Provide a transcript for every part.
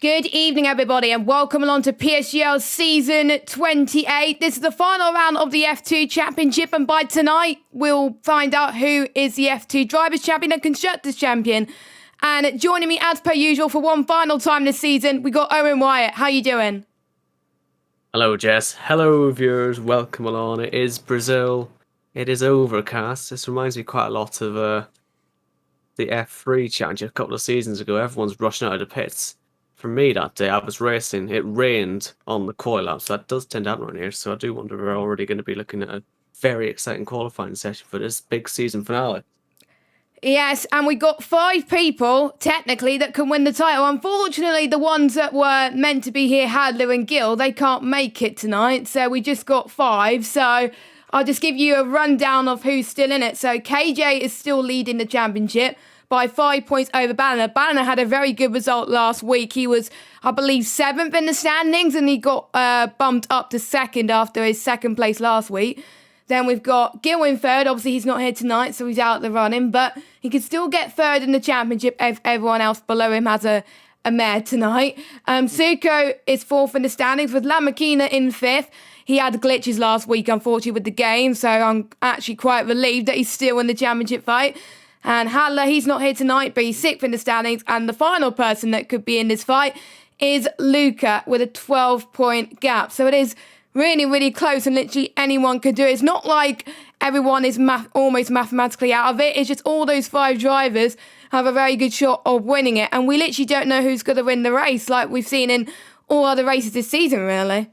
Good evening, everybody, and welcome along to PSGL Season 28. This is the final round of the F2 Championship, and by tonight, we'll find out who is the F2 Drivers' Champion and Constructors' Champion. And joining me, as per usual, for one final time this season, we got Owen Wyatt. How you doing? Hello, Jess. Hello, viewers. Welcome along. It is Brazil. It is overcast. This reminds me quite a lot of the F3 Championship a couple of seasons ago. Everyone's rushing out of the pits. For me that day, I was racing. It rained on the coil lap, so that does tend to happen around here. So I do wonder if we're already going to be looking at a very exciting qualifying session for this big season finale. Yes, and we got 5 people, technically, that can win the title. Unfortunately, the ones that were meant to be here, Hadler and Gill, they can't make it tonight. So we just got 5. So I'll just give you a rundown of who's still in it. So KJ is still leading the championship by 5 points over Banner. Banner had a very good result last week. He was, I believe, 7th in the standings, and he got bumped up to 2nd after his 2nd place last week. Then we've got Gil in 3rd. Obviously, he's not here tonight, so he's out of the running, but he can still get 3rd in the championship if everyone else below him has a mare tonight. Suko is 4th in the standings with La Maquina in 5th. He had glitches last week, unfortunately, with the game, so I'm actually quite relieved that he's still in the championship fight. And Hadler, he's not here tonight, but he's 6th in the standings. And the final person that could be in this fight is Luca with a 12-point gap. So it is really, really close, and literally anyone could do it. It's not like everyone is almost mathematically out of it. It's just all those 5 drivers have a very good shot of winning it. And we literally don't know who's going to win the race, like we've seen in all other races this season, really.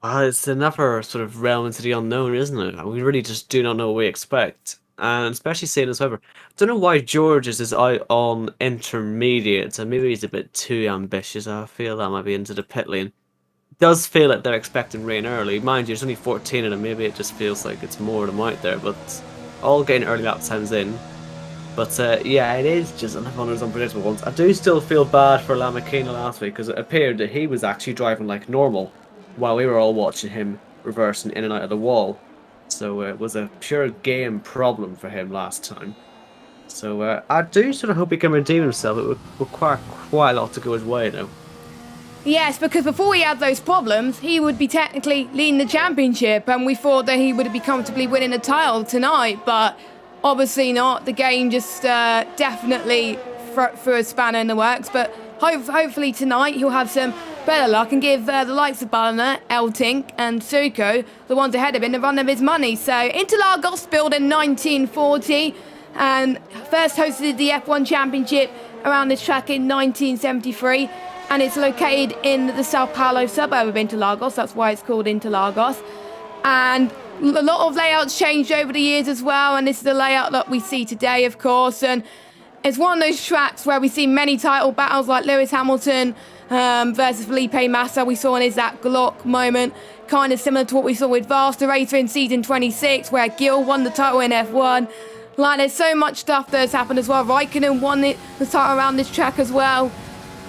Well, it's another sort of realm into the unknown, isn't it? We really just do not know what we expect. And especially seeing as well, I don't know why Georges is out on intermediate, and maybe he's a bit too ambitious. I feel that might be into the pit lane. It does feel like they're expecting rain early. Mind you, there's only 14 of them. Maybe it just feels like it's more of them out there, but all getting early lap times in. But yeah, it is just another one of those unpredictable ones. I do still feel bad for La Maquina last week, because it appeared that he was actually driving like normal while we were all watching him reversing in and out of the wall. So it was a pure game problem for him last time. So I do sort of hope he can redeem himself. It would require quite a lot to go his way, though. Yes, because before he had those problems, he would be technically leading the championship, and we thought that he would be comfortably winning the title tonight, but obviously not. The game just definitely threw a spanner in the works, but hopefully tonight he'll have some better luck and give the likes of Balana, Eltink and Suko, the ones ahead of him, the run of his money. So Interlagos built in 1940 and first hosted the F1 Championship around this track in 1973, and it's located in the Sao Paulo suburb of Interlagos. That's why it's called Interlagos. And a lot of layouts changed over the years as well, and this is the layout that we see today, of course. And it's one of those tracks where we see many title battles like Lewis Hamilton versus Felipe Massa. We saw in his that Glock moment, kind of similar to what we saw with Vasta Racer in season 26, where Gil won the title in F1. Like, there's so much stuff that's happened as well. Raikkonen won the title around this track as well.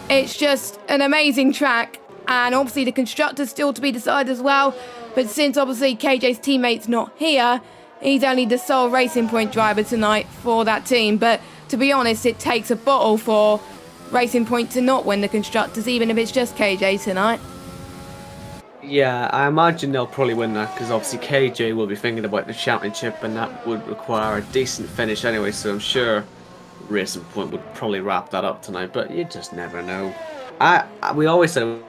It's just an amazing track, and obviously the constructor's still to be decided as well. But since obviously KJ's teammate's not here, he's only the sole Racing Point driver tonight for that team. But to be honest, it takes a bottle for Racing Point to not win the constructors, even if it's just KJ tonight. Yeah, I imagine they'll probably win that, because obviously KJ will be thinking about the championship, and that would require a decent finish anyway, so I'm sure Racing Point would probably wrap that up tonight, but you just never know. We always said,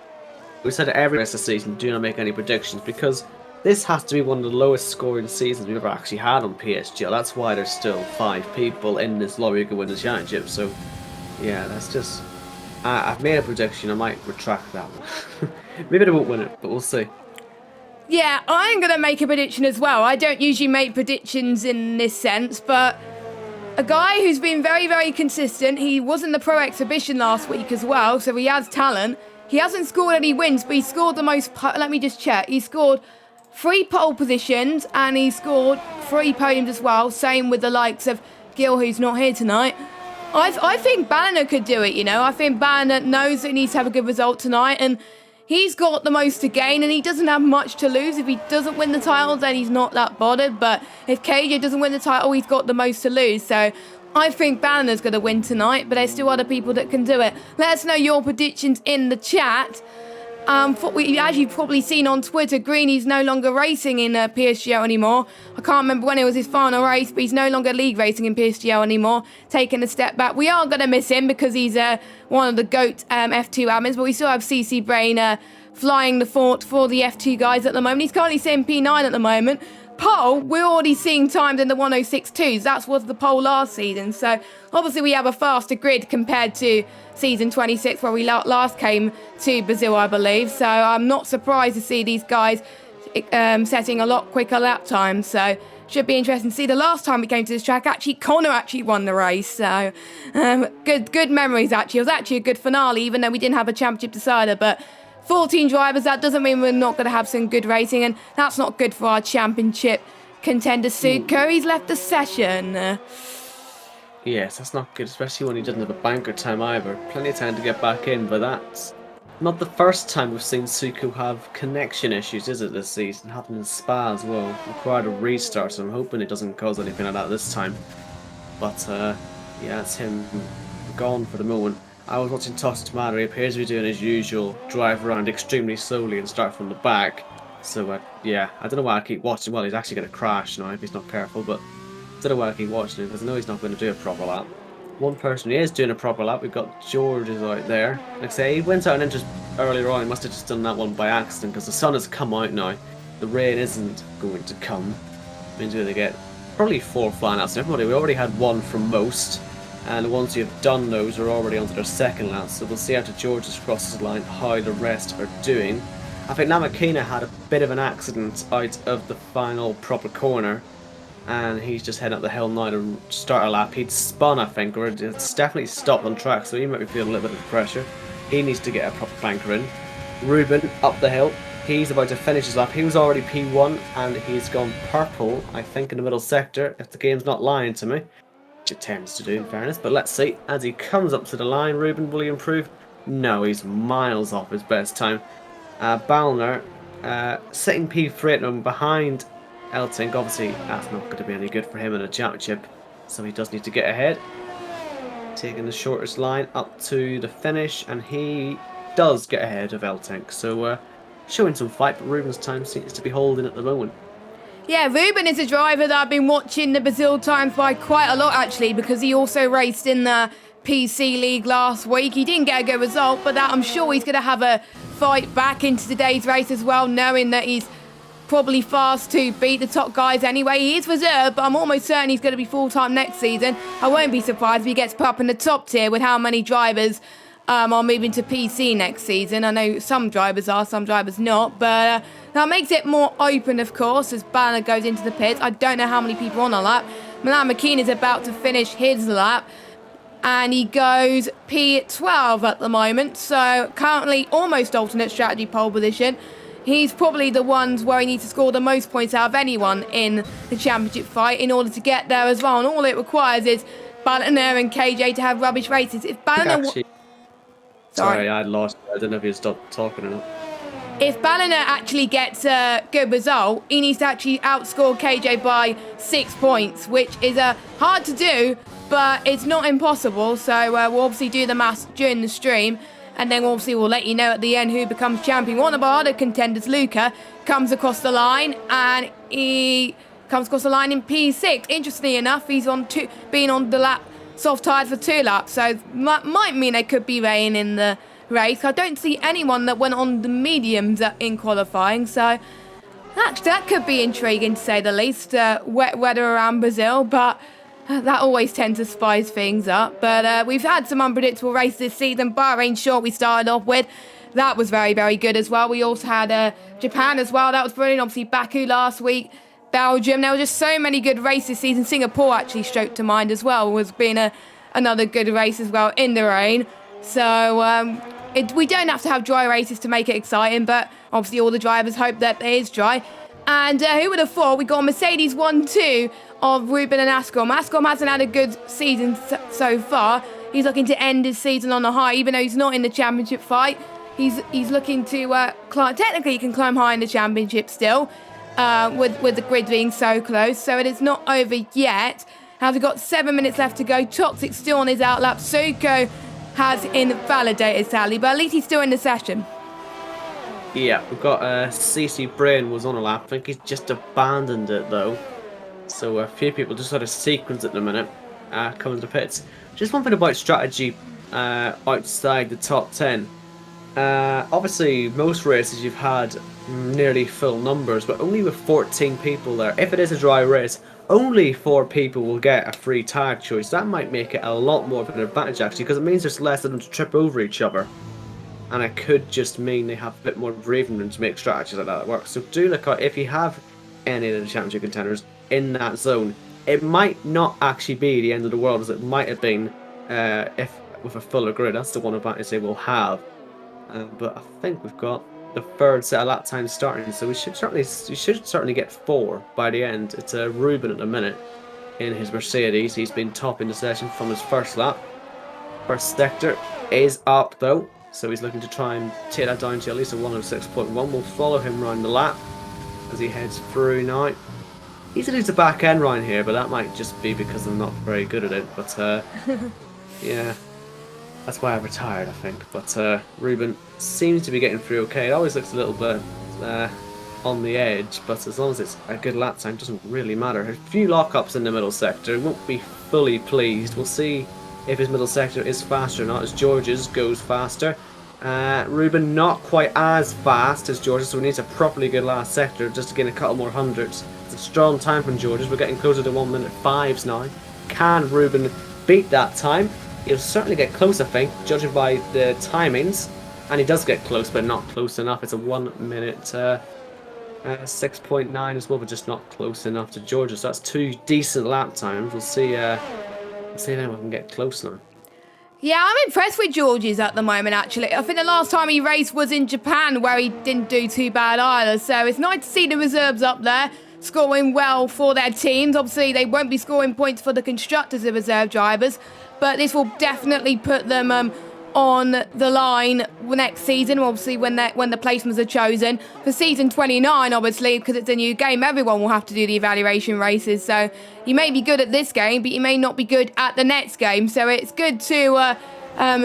every rest of the season, do not make any predictions, because this has to be one of the lowest scoring seasons we've ever actually had on PSGL. That's why there's still 5 people in this lobby who can win the championship. So yeah, that's just... I've made a prediction. I might retract that one. Maybe they won't win it, but we'll see. Yeah, I'm going to make a prediction as well. I don't usually make predictions in this sense, but a guy who's been very, very consistent. He was in the Pro Exhibition last week as well, so he has talent. He hasn't scored any wins, but he scored the most... Let me just check. He scored 3 pole positions, and he scored 3 podiums as well. Same with the likes of Gil, who's not here tonight. I think Banner could do it, you know. I think Banner knows that he needs to have a good result tonight, and he's got the most to gain, and he doesn't have much to lose. If he doesn't win the title, then he's not that bothered. But if KJ doesn't win the title, he's got the most to lose. So I think Banner's going to win tonight, but there's still other people that can do it. Let us know your predictions in the chat. As you've probably seen on Twitter, Greeny's no longer racing in PSGL anymore. I can't remember when it was his final race, but he's no longer league racing in PSGL anymore, taking a step back. We are going to miss him because he's one of the GOAT F2 admins, but we still have CC Brain flying the fort for the F2 guys at the moment. He's currently sitting P9 at the moment. Pole, we're already seeing times in the 106.2s. That was the pole last season. So obviously we have a faster grid compared to season 26 where we last came to Brazil, I believe. So I'm not surprised to see these guys setting a lot quicker lap times. So should be interesting to see. The last time we came to this track, Connor won the race. So good memories actually. It was actually a good finale, even though we didn't have a championship decider. But 14 drivers, that doesn't mean we're not going to have some good racing, and that's not good for our championship contender. Suko, he's left the session. Yes, that's not good, especially when he doesn't have a banker time either. Plenty of time to get back in, but that's not the first time we've seen Suko have connection issues, is it, this season? Happened in Spa as well. Required a restart, so I'm hoping it doesn't cause anything like that this time. But, yeah, it's him gone for the moment. I was watching Toss Tomato. He appears to be doing his usual drive around extremely slowly and start from the back. So, yeah, I don't know why I keep watching. Well, he's actually going to crash now if he's not careful, but I don't know why I keep watching him because I know he's not going to do a proper lap. One person who is doing a proper lap, we've got George is out there. Like I say, he went out and entered earlier on. He must have just done that one by accident because the sun has come out now. The rain isn't going to come. Means we're going to get probably 4 flying outs. Everybody, we already had 1 from most. And once you've done those, we're already onto their second lap. So we'll see after George's crosses the line how the rest are doing. I think Namakina had a bit of an accident out of the final proper corner. And he's just heading up the hill now to start a lap. He'd spun, I think, or it's definitely stopped on track. So he might be feeling a little bit of pressure. He needs to get a proper banker in. Ruben up the hill. He's about to finish his lap. He was already P1 and he's gone purple, I think, in the middle sector, if the game's not lying to me. It tends to do, in fairness, but let's see. As he comes up to the line, Ruben, will he improve? No, he's miles off his best time. Ballner sitting P3 at him behind Eltink. Obviously, that's not going to be any good for him in a championship, so he does need to get ahead. Taking the shortest line up to the finish, and he does get ahead of Eltink. So, showing some fight, but Ruben's time seems to be holding at the moment. Yeah, Ruben is a driver that I've been watching the Brazil times by quite a lot, actually, because he also raced in the PC League last week. He didn't get a good result, but that I'm sure he's going to have a fight back into today's race as well, knowing that he's probably fast to beat the top guys anyway. He is reserved, but I'm almost certain he's going to be full-time next season. I won't be surprised if he gets put up in the top tier with how many drivers are moving to PC next season. I know some drivers are, some drivers not, but that makes it more open, of course, as Banner goes into the pits. I don't know how many people are on a lap. Milan McKean is about to finish his lap, and he goes P12 at the moment, so currently almost alternate strategy pole position. He's probably the ones where he needs to score the most points out of anyone in the championship fight in order to get there as well, and all it requires is Balliner and KJ to have rubbish races. If Balliner... Sorry, I lost. I don't know if you stopped talking or not. If Balliner actually gets a good result, he needs to actually outscore KJ by 6 points, which is hard to do, but it's not impossible. So we'll obviously do the maths during the stream, and then obviously we'll let you know at the end who becomes champion. One of our other contenders, Luca, comes across the line, and he comes across the line in P6. Interestingly enough, he's been on the lap soft tired for 2 laps, so might mean there could be rain in the race. I don't see anyone that went on the mediums in qualifying, so that could be intriguing to say the least. Wet weather around Brazil, but that always tends to spice things up. But we've had some unpredictable races this season. Bahrain short we started off with. That was very, very good as well. We also had Japan as well. That was brilliant. Obviously Baku last week. Belgium. There were just so many good races this season. Singapore actually stroked to mind as well. Was being another good race as well in the rain. So we don't have to have dry races to make it exciting, but obviously all the drivers hope that it is dry. And who would have thought we got a Mercedes 1-2 of Ruben and Ascom. Ascom hasn't had a good season so far. He's looking to end his season on a high, even though he's not in the championship fight. He's looking to climb. Technically, he can climb high in the championship still. With the grid being so close, so it is not over yet. As we've got 7 minutes left to go. Toxic still on his outlap. Suko has invalidated, sadly, but at least he's still in the session. Yeah, we've got CC Brain was on a lap. I think he's just abandoned it though. So a few people just sort of sequence at the minute, coming to the pits. Just one thing about strategy outside the top 10. Obviously, most races you've had nearly full numbers, but only with 14 people there. If it is a dry race, only 4 people will get a free tag choice. That might make it a lot more of an advantage actually, because it means there's less of them to trip over each other. And it could just mean they have a bit more breathing room to make strategies like that work. So do look out if you have any of the championship contenders in that zone. It might not actually be the end of the world as it might have been if with a fuller grid. That's the one advantage they will have. But I think we've got the 3rd set of lap times starting, so we should certainly get 4 by the end. It's Ruben at the minute in his Mercedes. He's been top in the session from his first lap. First sector is up though, so he's looking to try and take that down to at least a 106.1. We'll follow him around the lap as he heads through now. He's going to the back end round here, but that might just be because I'm not very good at it. But yeah, that's why I retired, I think. But Ruben seems to be getting through okay. It always looks a little bit on the edge, but as long as it's a good lap time, it doesn't really matter. A few lockups in the middle sector. Won't be fully pleased. We'll see if his middle sector is faster or not, as George's goes faster. Ruben not quite as fast as George's, so we need a properly good last sector just to gain a couple more hundreds. It's a strong time from George's. We're getting closer to 1 minute 5s now. Can Ruben beat that time? He'll certainly get close, I think, judging by the timings. And he does get close, but not close enough. It's a 1 minute 6.9 as well, but just not close enough to George's. So that's 2 decent lap times. We'll see if anyone can get close now. Yeah, I'm impressed with George's at the moment, actually. I think the last time he raced was in Japan, where he didn't do too bad either. So it's nice to see the reserves up there, scoring well for their teams. Obviously, they won't be scoring points for the constructors of reserve drivers, but this will definitely put them on the line next season, obviously, when the placements are chosen. For season 29, obviously, because it's a new game, everyone will have to do the evaluation races. So you may be good at this game, but you may not be good at the next game. So it's good to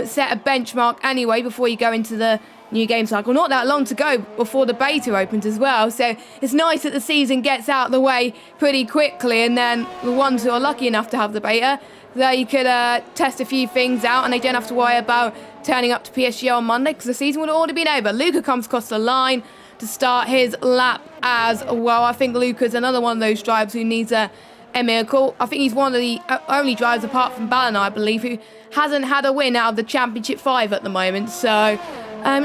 set a benchmark anyway before you go into the new game cycle. Not that long to go before the beta opens as well. So it's nice that the season gets out of the way pretty quickly, and then the ones who are lucky enough to have the beta, they could test a few things out, and they don't have to worry about turning up to PSGL on Monday because the season would have already been over. Luca comes across the line to start his lap as well. I think Luca's another one of those drivers who needs a miracle. I think he's one of the only drivers, apart from Ballina, I believe, who hasn't had a win out of the Championship 5 at the moment. So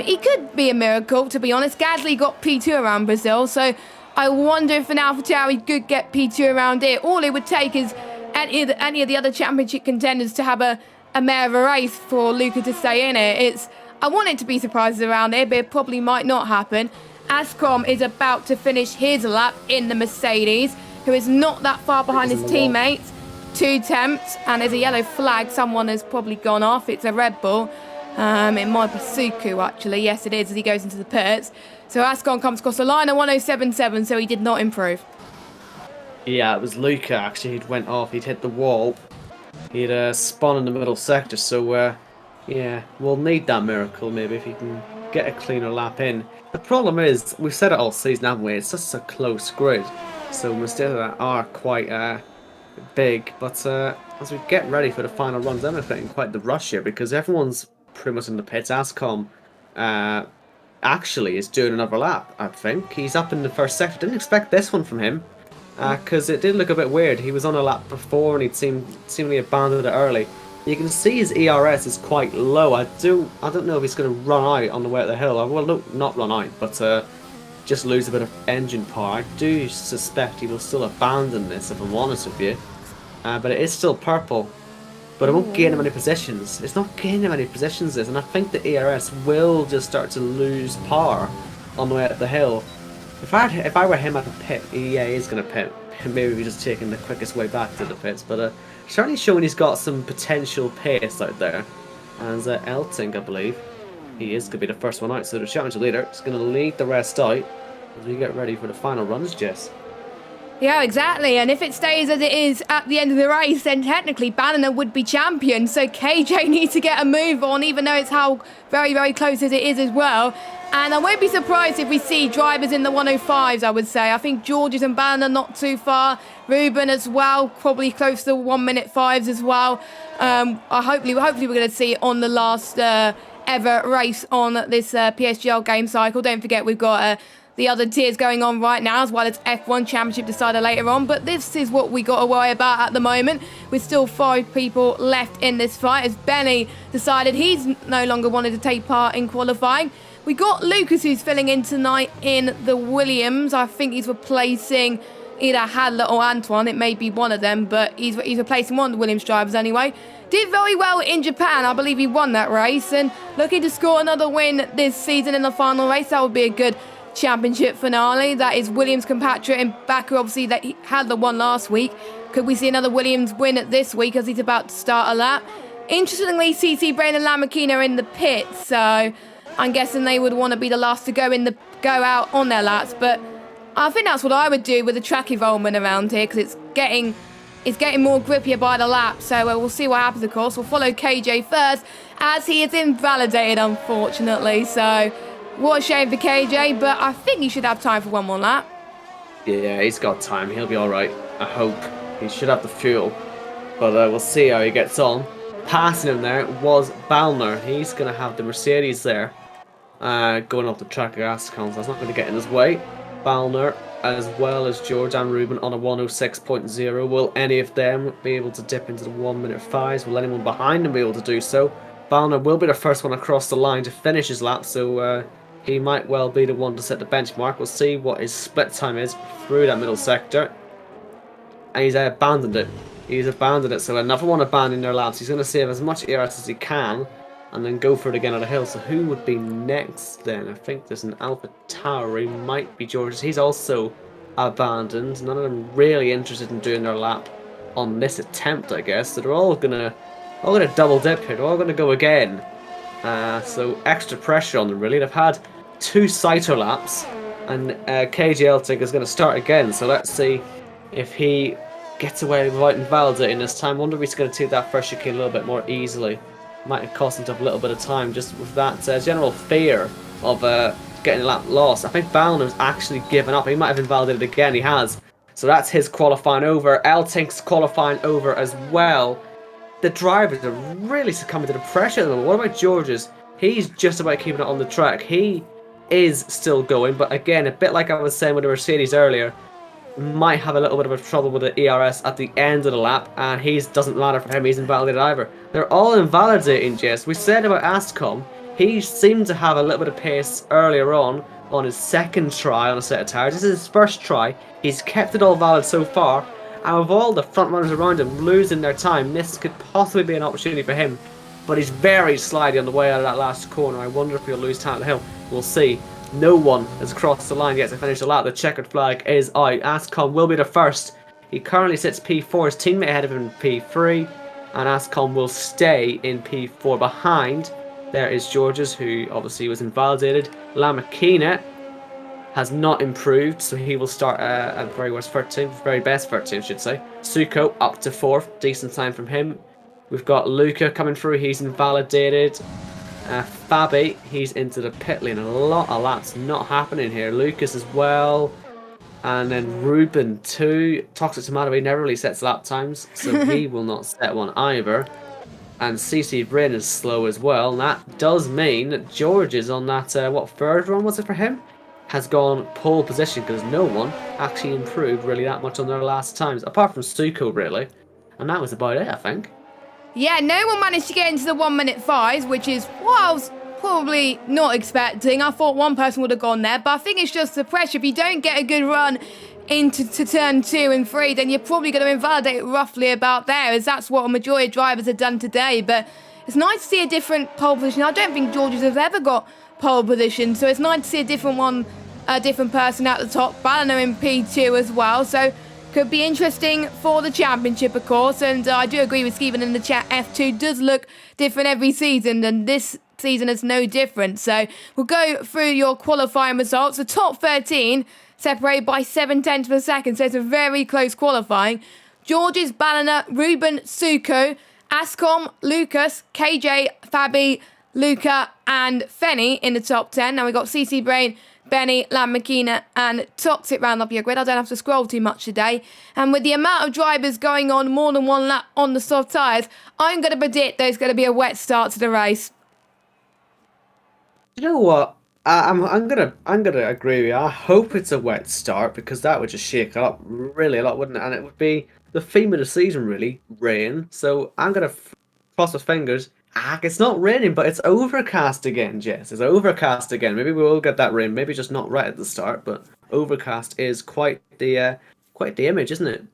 he could be a miracle, to be honest. Gasly got P2 around Brazil, so I wonder if an AlphaTauri could get P2 around here. All it would take is any of the other championship contenders to have a mare of a race for Luca to stay in it. I want it to be surprises around here, but it probably might not happen. Ascom is about to finish his lap in the Mercedes, who is not that far behind his teammates. 2 temps, and there's a yellow flag. Someone has probably gone off. It's a Red Bull. It might be Suku, actually. Yes, it is, as he goes into the pits. So Ascom comes across the line at 107.7, so he did not improve. Yeah, it was Luca actually. He'd went off. He'd hit the wall. He'd spun in the middle sector. So yeah, we'll need that miracle maybe if he can get a cleaner lap in. The problem is, we've said it all season, haven't we? It's just a close grid, so mistakes are quite big. But as we get ready for the final runs, I'm expecting quite the rush here because everyone's pretty much in the pits. Ascom actually is doing another lap. I think he's up in the first sector. Didn't expect this one from him. Because it did look a bit weird. He was on a lap before and he'd seemingly abandoned it early. You can see his ERS is quite low. I don't know if he's going to run out on the way up the hill. Well, no, not run out, but just lose a bit of engine power. I do suspect he will still abandon this, if I'm honest with you. But it is still purple. But it won't gain him any positions. It's not gaining him any positions, this, and I think the ERS will just start to lose power on the way up the hill. If I were him at the pit, yeah, he is going to pit. Maybe we're just taking the quickest way back to the pits, but certainly showing he's got some potential pace out there. And Elting, I believe, he is going to be the first one out, so the championship leader is going to lead the rest out as we get ready for the final runs, Jess. Yeah, exactly. And if it stays as it is at the end of the race, then technically Banner would be champion. So KJ needs to get a move on, even though it's how very, very close as it is as well. And I won't be surprised if we see drivers in the 105s, I would say. I think Georges and Banner not too far. Ruben as well, probably close to 1 minute 5s as well. Hopefully we're going to see it on the last ever race on this PSGL game cycle. Don't forget we've got the other tiers going on right now, as well as F1 Championship decider later on. But this is what we got to worry about at the moment. With still 5 people left in this fight, as Benny decided he's no longer wanted to take part in qualifying. We got Lucas, who's filling in tonight in the Williams. I think he's replacing either Hadler or Antoine. It may be one of them, but he's replacing one of the Williams drivers anyway. Did very well in Japan. I believe he won that race, and looking to score another win this season in the final race. That would be a good championship finale. That is Williams' compatriot in Baku, obviously, that he had the one last week. Could we see another Williams win this week as he's about to start a lap? Interestingly, CC Brain and Lamakina are in the pit, so I'm guessing they would want to be the last to go out on their laps. But I think that's what I would do with the track involvement around here, because it's getting more grippier by the lap. So we'll see what happens, of course. We'll follow KJ first, as he is invalidated, unfortunately. So what a shame for KJ, but I think he should have time for one more lap. Yeah, he's got time. He'll be all right. I hope. He should have the fuel. But we'll see how he gets on. Passing him there was Balner. He's going to have the Mercedes there. Going off the track of Ascon, so that's not going to get in his way. Balner, as well as George and Ruben on a 106.0. Will any of them be able to dip into the 1 minute 5s? Will anyone behind them be able to do so? Balner will be the first one across the line to finish his lap, so he might well be the one to set the benchmark. We'll see what his split time is through that middle sector. And he's abandoned it. He's abandoned it, so another one abandoning their laps. He's going to save as much ERS as he can and then go for it again on the hill. So who would be next then? I think there's an Alpha Tauri, might be George's. He's also abandoned. None of them really interested in doing their lap on this attempt, I guess. So they're all gonna double dip here. They're all gonna go again. So extra pressure on them, really. They've had 2 Saito laps, and KGL Tank is going to start again. So let's see if he gets away without invalidating this time. I wonder if he's going to take that first chicane a little bit more easily. Might have cost himself a little bit of time just with that general fear of getting a lap lost. I think Balner's actually given up. He might have invalidated again. He has. So that's his qualifying over. L-Tank's qualifying over as well. The drivers are really succumbing to the pressure at the moment. What about George's? He's just about keeping it on the track. He is still going, but again, a bit like I was saying with the Mercedes earlier, might have a little bit of a trouble with the ERS at the end of the lap, and he doesn't matter for him. He's invalidated either. They're all invalidating, Jess. We said about Ascom, he seemed to have a little bit of pace earlier on his second try on a set of tires. This is his first try. He's kept it all valid so far. And with all the front runners around him losing their time, this could possibly be an opportunity for him. But he's very slidey on the way out of that last corner. I wonder if he'll lose time at the hill. We'll see. No one has crossed the line yet to finish the lap. The checkered flag is out. Ascom will be the first. He currently sits P4. His teammate ahead of him in P3. And Ascom will stay in P4 behind. There is Georges, who obviously was invalidated. Lamakina has not improved, so he will start at very worst 13th, very best 13th, I should say. Suko up to 4th, decent time from him. We've got Luca coming through, he's invalidated. Fabi, he's into the pit lane. A lot of laps not happening here. Lucas as well. And then Ruben too. Toxic Tomato, he never really sets lap times, so he will not set one either. And CC Brain is slow as well, and that does mean that George is on that, third run was it for him? Has gone pole position, because no one actually improved really that much on their last times, apart from Suko really. And that was about it, I think. Yeah, no one managed to get into the 1 minute 5s, which is what I was probably not expecting. I thought one person would have gone there, but I think it's just the pressure. If you don't get a good run into turn 2 and 3, then you're probably going to invalidate roughly about there, as that's what a majority of drivers have done today. But it's nice to see a different pole position. I don't think George's has ever got pole position, so it's nice to see a different one, a different person at the top. Balliner in P2 as well, so could be interesting for the championship, of course. And I do agree with Stephen in the chat, F2 does look different every season, and this season is no different. So we'll go through your qualifying results. The top 13 separated by 7/10 of a second, so it's a very close qualifying. George's, Ballina, Ruben, Suko, Ascom, Lucas, KJ, Fabi, Luca and Fenny in the top 10. Now we've got CC Brain, Benny, Lammakina and Toxic round up your grid. I don't have to scroll too much today. And with the amount of drivers going on more than one lap on the soft tyres, I'm going to predict there's going to be a wet start to the race. You know what? I'm gonna agree with you. I hope it's a wet start because that would just shake it up really a lot, wouldn't it? And it would be the theme of the season, really, rain. So I'm gonna cross my fingers. It's not raining, but it's overcast again, Jess. It's overcast again. Maybe we will get that rain. Maybe just not right at the start, but overcast is quite the image, isn't it?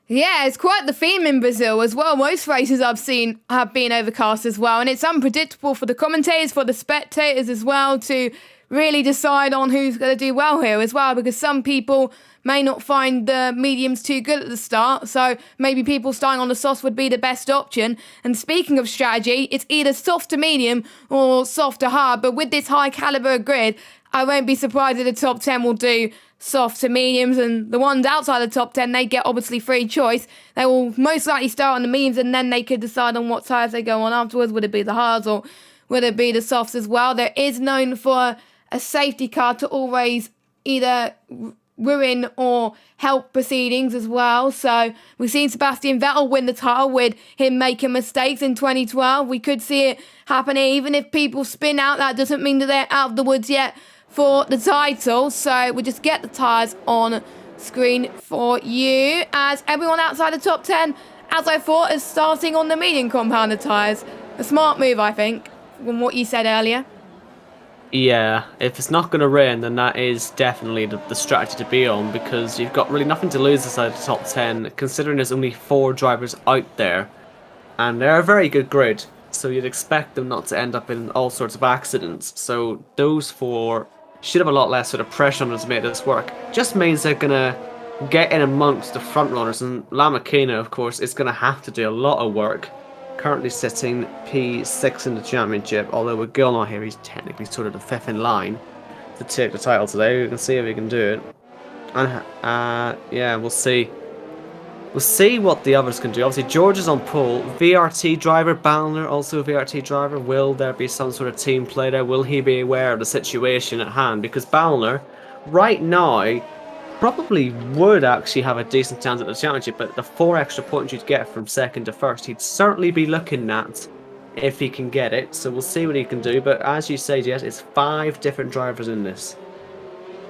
Yeah, it's quite the theme in Brazil as well. Most races I've seen have been overcast as well, and it's unpredictable for the commentators, for the spectators as well, to really decide on who's going to do well here as well, because some people may not find the mediums too good at the start, so maybe people starting on the softs would be the best option. And speaking of strategy, it's either soft to medium or soft to hard, but with this high caliber grid, I won't be surprised if the top 10 will do soft to mediums, and the ones outside the top 10, they get obviously free choice. They will most likely start on the mediums, and then they could decide on what tyres they go on afterwards. Would it be the hards or would it be the softs as well? There is known for a safety car to always either ruin or help proceedings as well. So we've seen Sebastian Vettel win the title with him making mistakes in 2012. We could see it happening. Even if people spin out, that doesn't mean that they're out of the woods yet for the title. So we'll just get the tyres on screen for you, as everyone outside the top 10, as I thought, is starting on the medium compounded tyres. A smart move, I think, from what you said earlier. Yeah, if it's not going to rain, then that is definitely the strategy to be on, because you've got really nothing to lose inside the top 10, considering there's only 4 drivers out there, and they're a very good grid, so you'd expect them not to end up in all sorts of accidents. So those 4 should have a lot less sort of pressure on them to make this work. Just means they're going to get in amongst the front runners, and Lammakina, of course, is going to have to do a lot of work. Currently sitting P6 in the championship, although with Gilmore here, he's technically sort of the 5th in line to take the title today. We can see if he can do it. And yeah, we'll see. We'll see what the others can do. Obviously, George is on pole. VRT driver, Balliner, also a VRT driver. Will there be some sort of team play there? Will he be aware of the situation at hand? Because Balliner, right now, probably would actually have a decent chance at the championship, but the 4 extra points you'd get from second to first, he'd certainly be looking at if he can get it. So we'll see what he can do. But as you say, Jess, it's 5 different drivers in this.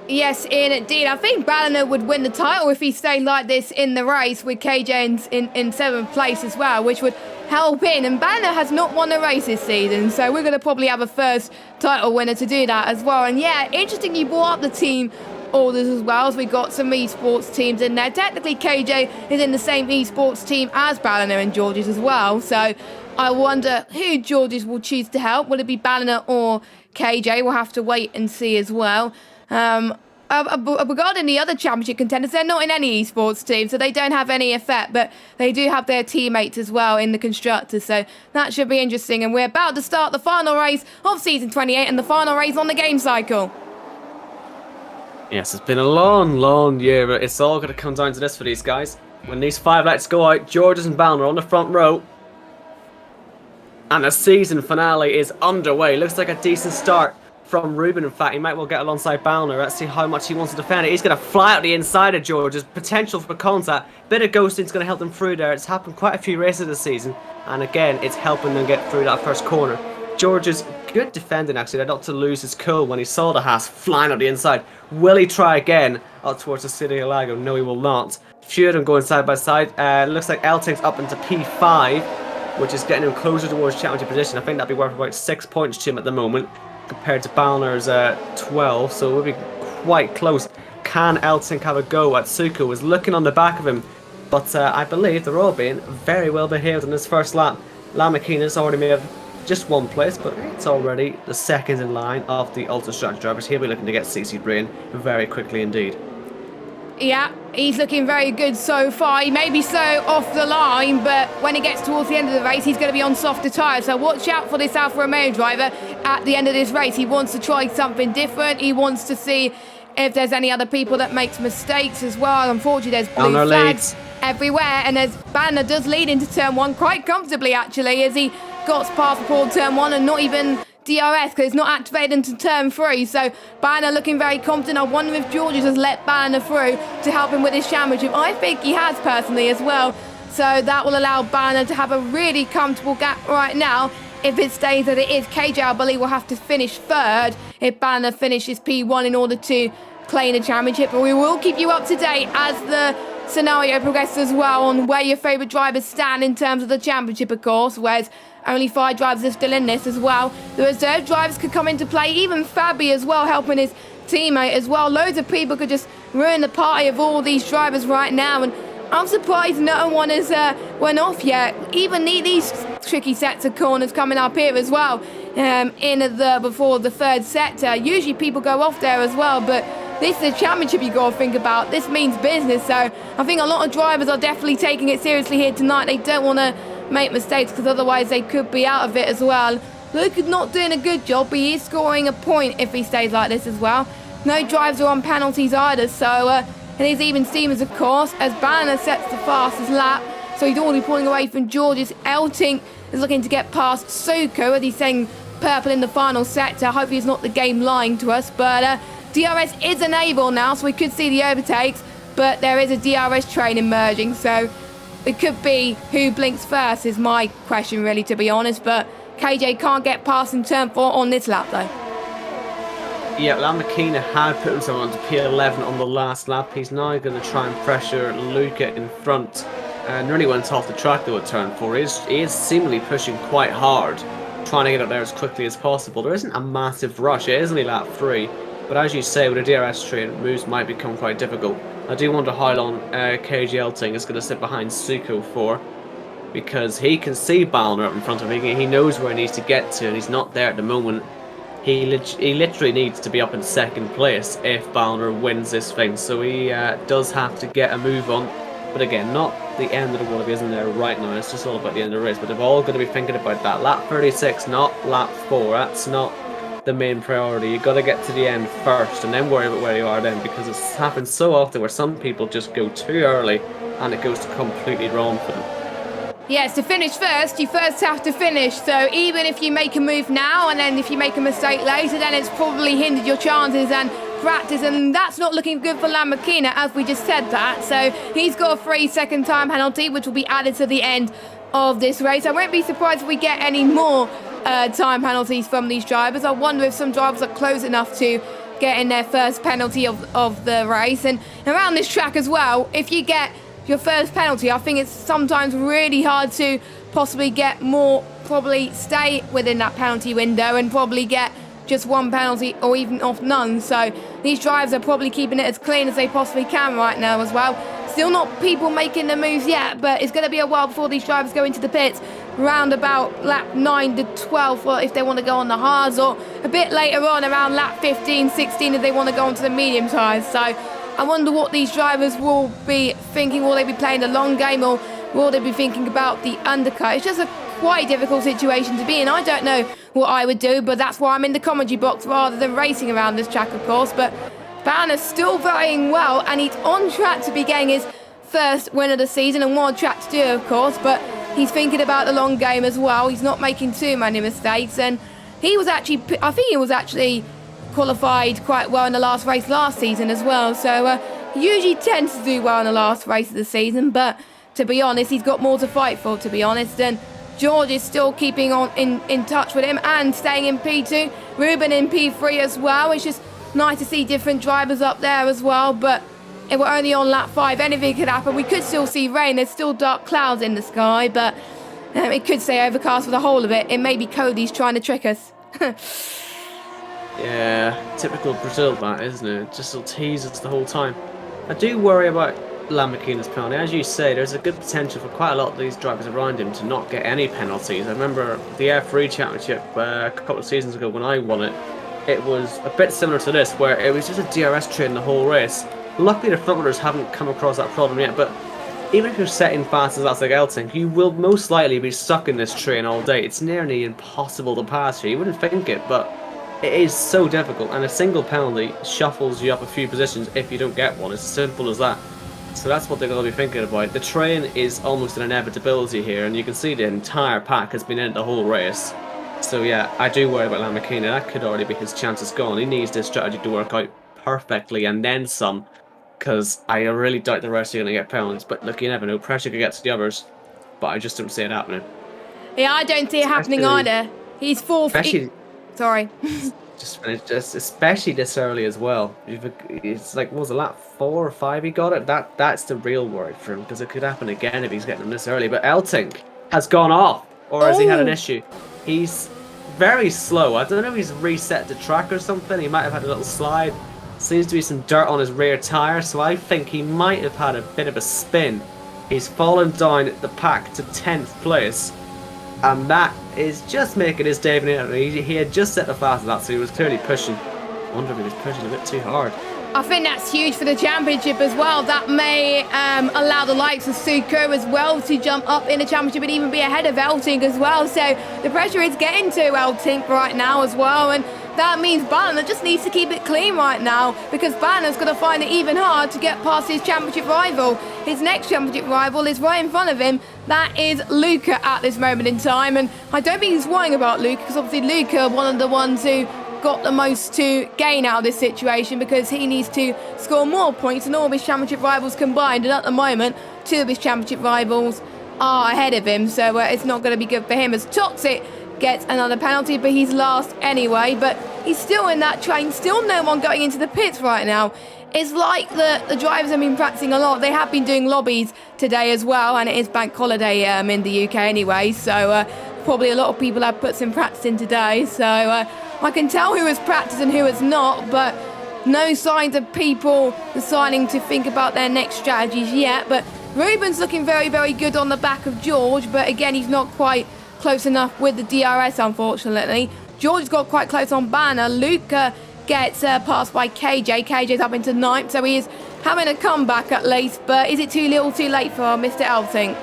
Yes, indeed. I think Ballina would win the title if he stayed like this in the race, with KJ in 7th place as well, which would help in. And Ballina has not won a race this season, so we're going to probably have a first title winner to do that as well. And yeah, interesting you brought up the team orders as well, as we got some esports teams in there. Technically, KJ is in the same esports team as Ballina and Georges as well, so I wonder who Georges will choose to help. Will it be Ballina or KJ? We'll have to wait and see as well. Regarding the other championship contenders, they're not in any esports team, so they don't have any effect, but they do have their teammates as well in the constructors, so that should be interesting. And we're about to start the final race of season 28 and the final race on the game cycle. Yes, it's been a long year, but it's all going to come down to this for these guys. When these 5 lights go out, Georges and Balliner on the front row, and the season finale is underway. Looks like a decent start from Ruben. In fact, he might well get alongside Balliner. Let's see how much he wants to defend it. He's going to fly out the inside of Georges. Potential for contact. Bit of ghosting's going to help them through there. It's happened quite a few races this season, and again, it's helping them get through that first corner. Georges, good defending actually, not to lose his cool when he saw the Haas flying on the inside. Will he try again up towards the City of Lago? No, he will not. Few of them going side by side. Looks like Elting's up into P5, which is getting him closer towards championship position. I think that'd be worth about 6 points to him at the moment, compared to Balliner's 12, so it would be quite close. Can Elting have a go at Suko? Is looking on the back of him, but I believe they're all being very well behaved in this first lap. Lammakina's already made just 1 place, but it's already the 2nd in line of the Ultra Strategy drivers. He'll be looking to get CC Brain very quickly indeed. Yeah, he's looking very good so far. He may be slow off the line, but when he gets towards the end of the race, he's going to be on softer tyres. So watch out for this Alfa Romeo driver at the end of this race. He wants to try something different. He wants to see if there's any other people that makes mistakes as well. Unfortunately, there's blue flags everywhere, and as Banner does lead into turn 1 quite comfortably, actually, as he got past Paul turn 1 and not even DRS because it's not activated into turn 3. So Banner looking very confident. I wonder if Georges has let Banner through to help him with his championship. I think he has personally as well. So that will allow Banner to have a really comfortable gap right now. If it stays that it is, KJ I believe will have to finish 3rd if Banner finishes P1 in order to claim the championship. But we will keep you up to date as the scenario progresses as well on where your favourite drivers stand in terms of the championship, of course, whereas only 5 drivers are still in this as well. The reserve drivers could come into play, even Fabi as well, helping his teammate as well. Loads of people could just ruin the party of all these drivers right now, and I'm surprised no one has went off yet. Even these tricky sets of corners coming up here as well, before the 3rd sector. Usually people go off there as well, but this is a championship you got to think about. This means business, so I think a lot of drivers are definitely taking it seriously here tonight. They don't want to make mistakes because otherwise they could be out of it as well. Luke is not doing a good job, but he is scoring a point if he stays like this as well. No drives are on penalties either, so and he's even Stevens, of course, as Banner sets the fastest lap. So he's already pulling away from Georges. Elting is looking to get past Suko as he's saying purple in the final sector. Hopefully it's not the game lying to us, but DRS is enabled now, so we could see the overtakes, but there is a DRS train emerging, so it could be who blinks first is my question, really, to be honest. But KJ can't get past in turn 4 on this lap, though. Yeah, Lamborghini had put himself onto P11 on the last lap. He's now going to try and pressure Luca in front. And nearly went off the track, though, at turn 4. He is seemingly pushing quite hard, trying to get up there as quickly as possible. There isn't a massive rush. It is only lap 3. But as you say, with a DRS train, moves might become quite difficult. I do wonder how long KJ Elting is going to sit behind Suko for, because he can see Ballner up in front of him. He knows where he needs to get to, and he's not there at the moment. He literally needs to be up in 2nd place if Ballner wins this thing. So he does have to get a move on. But again, not the end of the world if he isn't there right now. It's just all about the end of the race. But they're all going to be thinking about that. Lap 36, not lap 4. That's not the main priority. You got to get to the end first and then worry about where you are then, because it's happened so often where some people just go too early and it goes completely wrong for them. Yes, to finish first, you first have to finish. So even if you make a move now and then if you make a mistake later, then it's probably hindered your chances and practice, and that's not looking good for Lamborghini, as we just said that. So he's got a 3-second time penalty, which will be added to the end of this race. I won't be surprised if we get any more time penalties from these drivers. I wonder if some drivers are close enough to get in their first penalty of the race. And around this track as well, if you get your first penalty, I think it's sometimes really hard to possibly get more, probably stay within that penalty window and probably get just 1 penalty or even off none. So these drivers are probably keeping it as clean as they possibly can right now as well. Still not people making the moves yet, but it's going to be a while before these drivers go into the pits, round about lap 9 to 12 if they want to go on the hards, or a bit later on around lap 15, 16 if they want to go onto the medium tyres. So I wonder what these drivers will be thinking. Will they be playing the long game, or will they be thinking about the undercut? It's just a quite difficult situation to be in. I don't know what I would do, but that's why I'm in the commentary box rather than racing around this track, of course. But Banner's still voting well, and he's on track to be getting his first win of the season, and what a track to do, of course. But he's thinking about the long game as well. He's not making too many mistakes, and he was actually, I think he was actually qualified quite well in the last race last season as well. So he usually tends to do well in the last race of the season, but to be honest, he's got more to fight for, to be honest. And George is still keeping on in touch with him and staying in P2. Ruben in P3 as well. It's just nice to see different drivers up there as well, but if we're only on lap 5, anything could happen. We could still see rain. There's still dark clouds in the sky, but it could stay overcast for the whole of it. It may be Cody's trying to trick us. Yeah, typical Brazil that, isn't it? Just will tease us the whole time. I do worry about Lamborghini's penalty. As you say, there's a good potential for quite a lot of these drivers around him to not get any penalties. I remember the F3 Championship a couple of seasons ago when I won it. It was a bit similar to this, where it was just a DRS train the whole race. Luckily, the front runners haven't come across that problem yet, but even if you're setting fast as that's like Elting, you will most likely be stuck in this train all day. It's nearly impossible to pass here. You wouldn't think it, but it is so difficult, and a single penalty shuffles you up a few positions if you don't get one. It's as simple as that. So that's what they're going to be thinking about. The train is almost an inevitability here, and you can see the entire pack has been in the whole race. So yeah, I do worry about Lamborghini. That could already be his chances gone. He needs this strategy to work out perfectly and then some, because I really doubt the rest are going to get penalties. But look, you never know. Pressure could get to the others, but I just don't see it happening. Yeah, I don't see it happening either. He's fourth. Sorry. Just finished, especially this early as well. It's like, what was it, lap 4 or 5 he got it? That's the real worry for him, because it could happen again if he's getting them this early. But Elting has gone off, or has he had an issue? He's very slow. I don't know if he's reset the track or something. He might have had a little slide. Seems to be some dirt on his rear tyre, so I think he might have had a bit of a spin. He's fallen down the pack to 10th place. And that is just making his debut. He had just set the fast of that, so he was clearly pushing. I wonder if he was pushing a bit too hard. I think that's huge for the championship as well. That may allow the likes of Suko as well to jump up in the championship and even be ahead of Elting as well. So the pressure is getting to Elting right now as well. And that means Banner just needs to keep it clean right now, because Banner's going to find it even hard to get past his championship rival. His next championship rival is right in front of him. That is Luca at this moment in time. And I don't think he's worrying about Luca, because obviously Luca, one of the ones who got the most to gain out of this situation, because he needs to score more points than all of his championship rivals combined. And at the moment, 2 of his championship rivals are ahead of him. So it's not going to be good for him, as Toxic gets another penalty, but he's last anyway. But he's still in that train, still no one going into the pits right now. It's like the drivers have been practicing a lot. They have been doing lobbies today as well, and it is bank holiday in the UK anyway, so probably a lot of people have put some practice in today. So I can tell who has practiced and who has not, but no signs of people deciding to think about their next strategies yet. But Ruben's looking very, very good on the back of George, but again, he's not quite close enough with the DRS, unfortunately. George's got quite close on Banner. Luca gets passed by KJ. KJ's up into 9th, so he is having a comeback at least. But is it too little too late for Mr. Elting?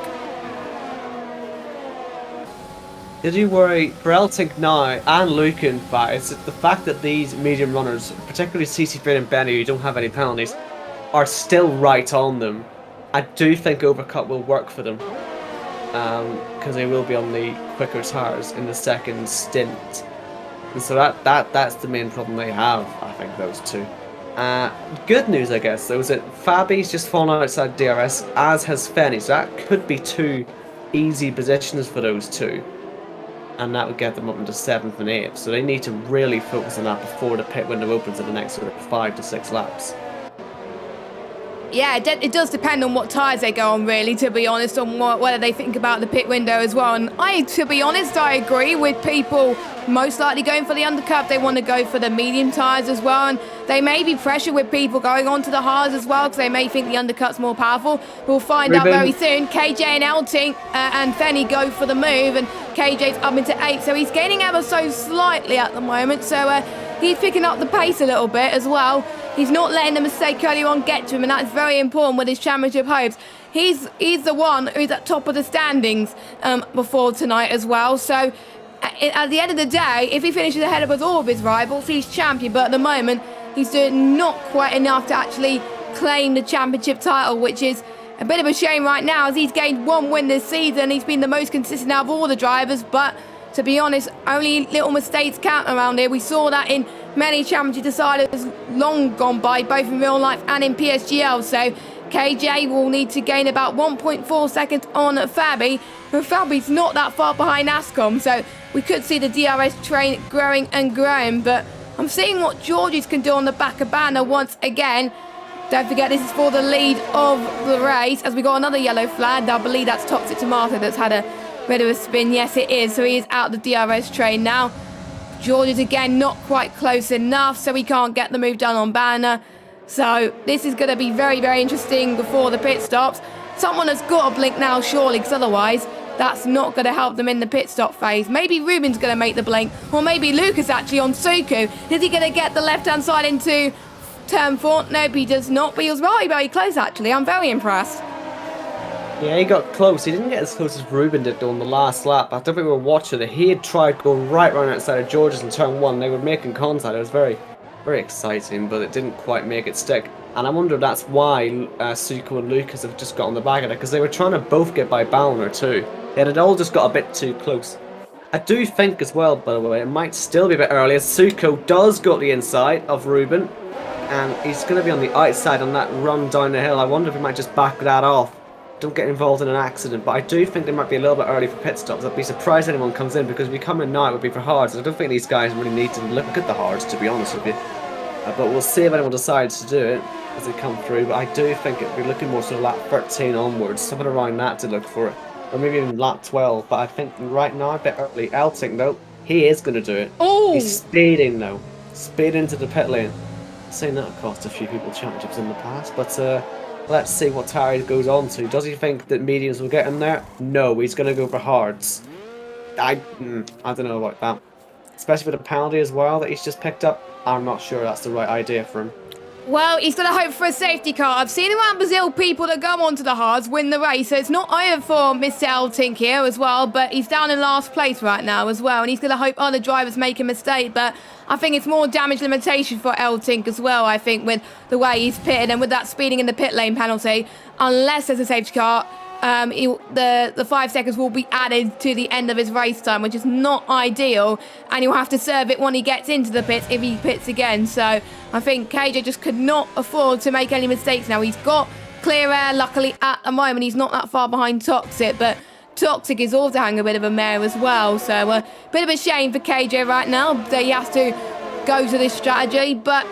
Did you worry for Elting now, and Luca in fact, it's the fact that these medium runners, particularly CC Finn and Benny, who don't have any penalties, are still right on them. I do think overcut will work for them, because they will be on the quicker tyres in the second stint. And so that's the main problem they have, I think, those two. Good news, I guess, though, is that Fabi's just fallen outside DRS, as has Fenny, so that could be 2 easy positions for those two. And that would get them up into 7th and 8th, so they need to really focus on that before the pit window opens in the next sort of 5 to 6 laps. Yeah, it does depend on what tyres they go on, really, to be honest, on whether they think about the pit window as well. And to be honest, I agree with people most likely going for the undercut. They want to go for the medium tyres as well. And they may be pressure with people going on to the hards as well, because they may think the undercut's more powerful. We'll find out very soon. KJ and Elting and Fenny go for the move, and KJ's up into 8th. So he's gaining ever so slightly at the moment. So he's picking up the pace a little bit as well. He's not letting the mistake earlier on get to him, and that's very important with his championship hopes. He's the one who's at top of the standings before tonight as well. So at the end of the day, if he finishes ahead of all of his rivals, he's champion. But at the moment, he's doing not quite enough to actually claim the championship title, which is a bit of a shame right now, as he's gained 1 win this season. He's been the most consistent out of all the drivers, but to be honest, only little mistakes count around here. We saw that in many championship deciders long gone by, both in real life and in PSGL. So KJ will need to gain about 1.4 seconds on Fabi, but Fabi's not that far behind Ascom, so we could see the DRS train growing and growing. But I'm seeing what Georges can do on the back of Banner once again. Don't forget, this is for the lead of the race, as we got another yellow flag. I believe that's Toxic Tomato that's had a bit of a spin. Yes, it is. So he is out the DRS train now. Georges again not quite close enough, so we can't get the move done on Banner. So this is going to be very, very interesting before the pit stops. Someone has got to blink now, surely, because otherwise that's not going to help them in the pit stop phase. Maybe Ruben's going to make the blink, or maybe Lucas actually on Suku. Is he going to get the left-hand side into turn 4. Nope, he does not, but he was very close actually. I'm very impressed. Yeah, he got close. He didn't get as close as Ruben did on the last lap. I don't think we were watching it. He had tried going right round outside of George's in turn 1. They were making contact. It was very exciting, but it didn't quite make it stick. And I wonder if that's why Suko and Lucas have just got on the back of it, because they were trying to both get by Balliner too. They had all just got a bit too close. I do think as well, by the way, it might still be a bit early, as Suko does go to the inside of Ruben, and he's going to be on the outside on that run down the hill. I wonder if he might just back that off. Don't get involved in an accident, but I do think they might be a little bit early for pit stops. I'd be surprised if anyone comes in, because if we come in now it would be for hards. I don't think these guys really need to look at the hards, to be honest with you. But we'll see if anyone decides to do it as they come through. But I do think it'll be looking more sort of lap 13 onwards, something around that to look for it. Or maybe even lap 12, but I think right now a bit early. Elting though, he is going to do it. Oh! He's speeding though. Speed into the pit lane. I'm saying that cost a few people championships in the past, but let's see what tire he goes on to. Does he think that mediums will get him there? No, he's going to go for hards. I don't know about that. Especially with the penalty as well that he's just picked up. I'm not sure that's the right idea for him. Well, he's going to hope for a safety car. I've seen around Brazil people that go onto the hards win the race, so it's not over for Mr. Eltink here as well, but he's down in last place right now as well, and he's going to hope other drivers make a mistake, but I think it's more damage limitation for Eltink as well, I think, with the way he's pitted and with that speeding in the pit lane penalty, unless there's a safety car. The 5 seconds will be added to the end of his race time, which is not ideal, and he'll have to serve it when he gets into the pits if he pits again. So I think KJ just could not afford to make any mistakes now. He's got clear air, luckily, at the moment. He's not that far behind Toxic, but Toxic is also having a bit of a mare as well. So a bit of a shame for KJ right now that he has to go to this strategy, but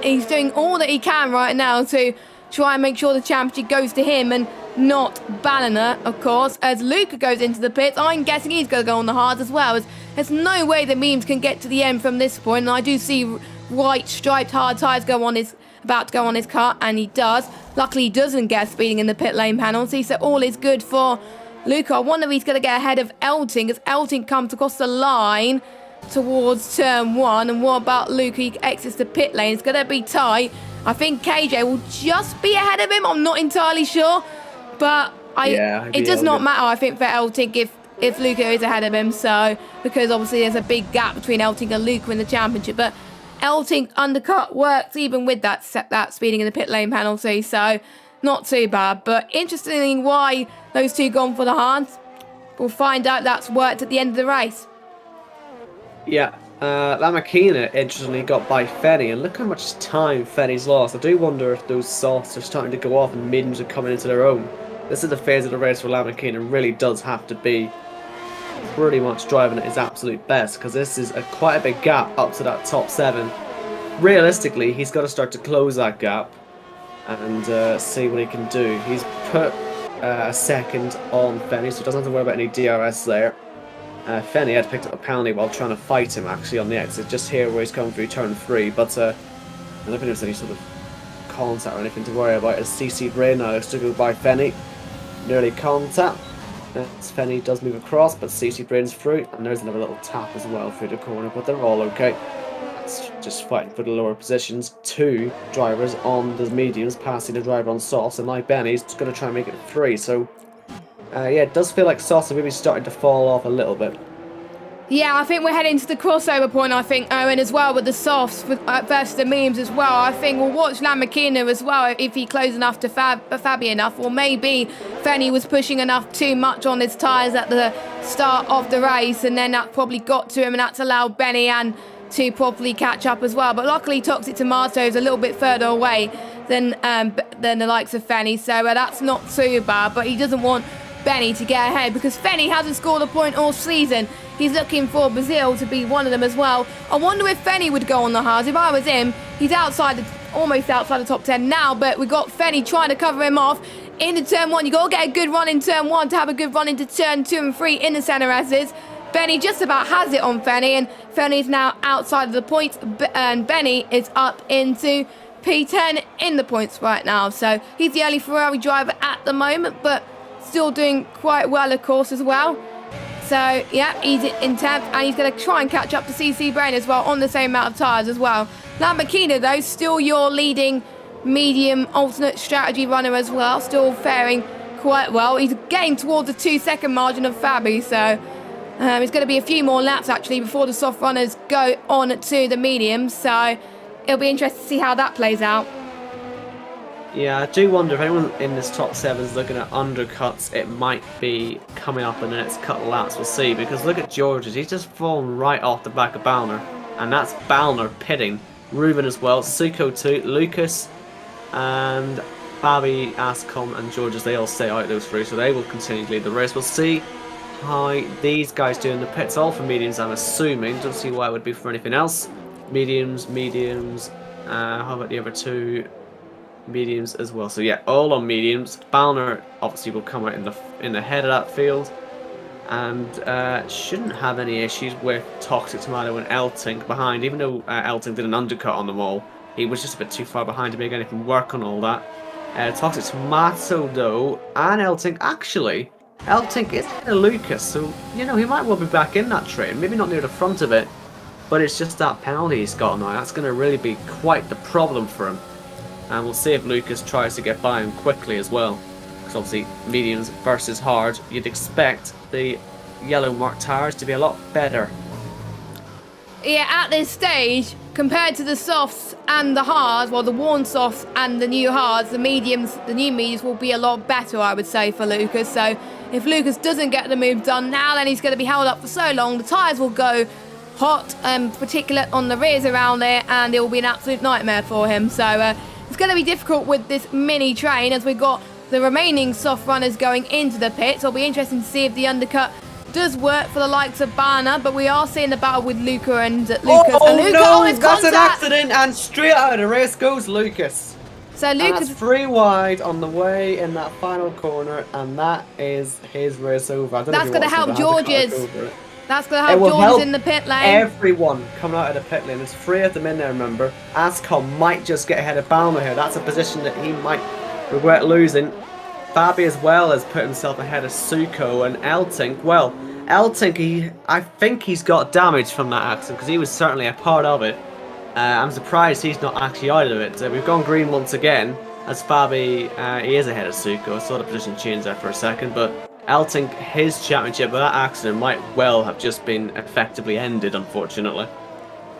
he's doing all that he can right now to try and make sure the championship goes to him and not Balliner, of course. As Luca goes into the pits, I'm guessing he's going to go on the hards as well, as there's no way the memes can get to the end from this point, and I do see white striped hard tyres about to go on his car, and he does. Luckily he doesn't get speeding in the pit lane penalty, so all is good for Luca. I wonder if he's going to get ahead of Elting, as Elting comes across the line towards turn 1, and what about Luca? He exits the pit lane. It's going to be tight. I think KJ will just be ahead of him. I'm not entirely sure, but it does not matter, I think, for Elting if Luca is ahead of him. So because obviously there's a big gap between Elting and Luca in the championship, but Elting undercut works even with that speeding in the pit lane penalty. So not too bad. But interestingly, why those two gone for the hards, we'll find out. That's worked at the end of the race. Yeah. Lamakina, interestingly, got by Fenny, and look how much time Fenny's lost. I do wonder if those softs are starting to go off and mediums are coming into their own. This is the phase of the race where Lamakina really does have to be pretty much driving at his absolute best, because this is quite a big gap up to that top 7. Realistically, he's got to start to close that gap and see what he can do. He's put a second on Fenny, so he doesn't have to worry about any DRS there. Fenny had picked up a penalty while trying to fight him actually on the exit, just here where he's coming through turn 3, but I don't think there's any sort of contact or anything to worry about, as CC Brain now is to go by Fenny. Nearly contact. Fenny does move across, but CC Brain's through, and there's another little tap as well through the corner, but they're all okay. It's just fighting for the lower positions. 2 drivers on the mediums passing the driver on softs, and like Benny's just going to try and make it 3, so yeah, it does feel like softs are maybe starting to fall off a little bit. Yeah, I think we're heading to the crossover point, I think, Owen, as well, with the softs versus the memes as well. I think we'll watch Lamakina as well if he close enough to Fabi enough, or maybe Fenny was pushing enough too much on his tyres at the start of the race, and then that probably got to him, and that's allowed Benny and to properly catch up as well. But luckily Toxic Tomato is a little bit further away than the likes of Fenny, so that's not too bad, but he doesn't want Benny to get ahead, because Fenny hasn't scored a point all season. He's looking for Brazil to be one of them as well. I wonder if Fenny would go on the hards. If I was him, he's almost outside the top 10 now, but we've got Fenny trying to cover him off into turn 1. You got to get a good run in turn 1 to have a good run into turn 2 and 3 in the centre S's. Benny just about has it on Fenny, and Fenny's now outside of the points, and Benny is up into P10 in the points right now. So he's the only Ferrari driver at the moment, but still doing quite well, of course, as well. So, yeah, he's in 10th, and he's going to try and catch up to CC Brain as well on the same amount of tyres as well. Lamborghini, though, still your leading medium alternate strategy runner as well, still faring quite well. He's getting towards the 2-second margin of Fabi, so it's going to be a few more laps, actually, before the soft runners go on to the mediums, so it'll be interesting to see how that plays out. Yeah, I do wonder if anyone in this top 7 is looking at undercuts, it might be coming up in the next couple of laps, we'll see, because look at George's, he's just fallen right off the back of Ballner, and that's Ballner pitting. Ruben as well, Suko too, Lucas, and Fabi, Ascom and George's, they all stay out those three, so they will continue to lead the race. We'll see how these guys do in the pits, all for mediums I'm assuming, don't see why it would be for anything else. Mediums, how about the other two? Mediums as well, so yeah, all on mediums. Ballner obviously will come out in the head of that field, and shouldn't have any issues with Toxic Tomato and Eltink behind, even though Eltink did an undercut on them all. He was just a bit too far behind to make anything work on all that. Toxic Tomato though, and Eltink, actually, Eltink is ahead of Lucas, so you know, he might well be back in that train, maybe not near the front of it, but it's just that penalty he's got now. That's going to really be quite the problem for him. And we'll see if Lucas tries to get by him quickly as well. Because obviously, mediums versus hard, you'd expect the yellow marked tyres to be a lot better. Yeah, at this stage, compared to the softs and the hards, well, the worn softs and the new hards, the new mediums will be a lot better, I would say, for Lucas. So if Lucas doesn't get the move done now, then he's going to be held up for so long. The tyres will go hot, particulate on the rears around there, and it will be an absolute nightmare for him. So it's going to be difficult with this mini train as we've got the remaining soft runners going into the pits. It'll be interesting to see if the undercut does work for the likes of Ballner, but we are seeing the battle with Luca and Lucas. Oh, and Luca, no, it's that's contact. an accident, and straight out of the race goes Lucas. So Lucas, that's 3 wide on the way in that final corner, and that is his race over. I don't that's going to help George's. That's going to help George's in the pit lane. Everyone coming out of the pit lane. There's 3 of them in there, remember. Ascom might just get ahead of Ballmer here. That's a position that he might regret losing. Fabi as well has put himself ahead of Suko, and Eltink. Well, Eltink, I think he's got damage from that accident because he was certainly a part of it. I'm surprised he's not actually out of it. We've gone green once again as Fabi, he is ahead of Suko. I saw the position change there for a second, but Eltink, his championship with that accident might well have just been effectively ended, unfortunately.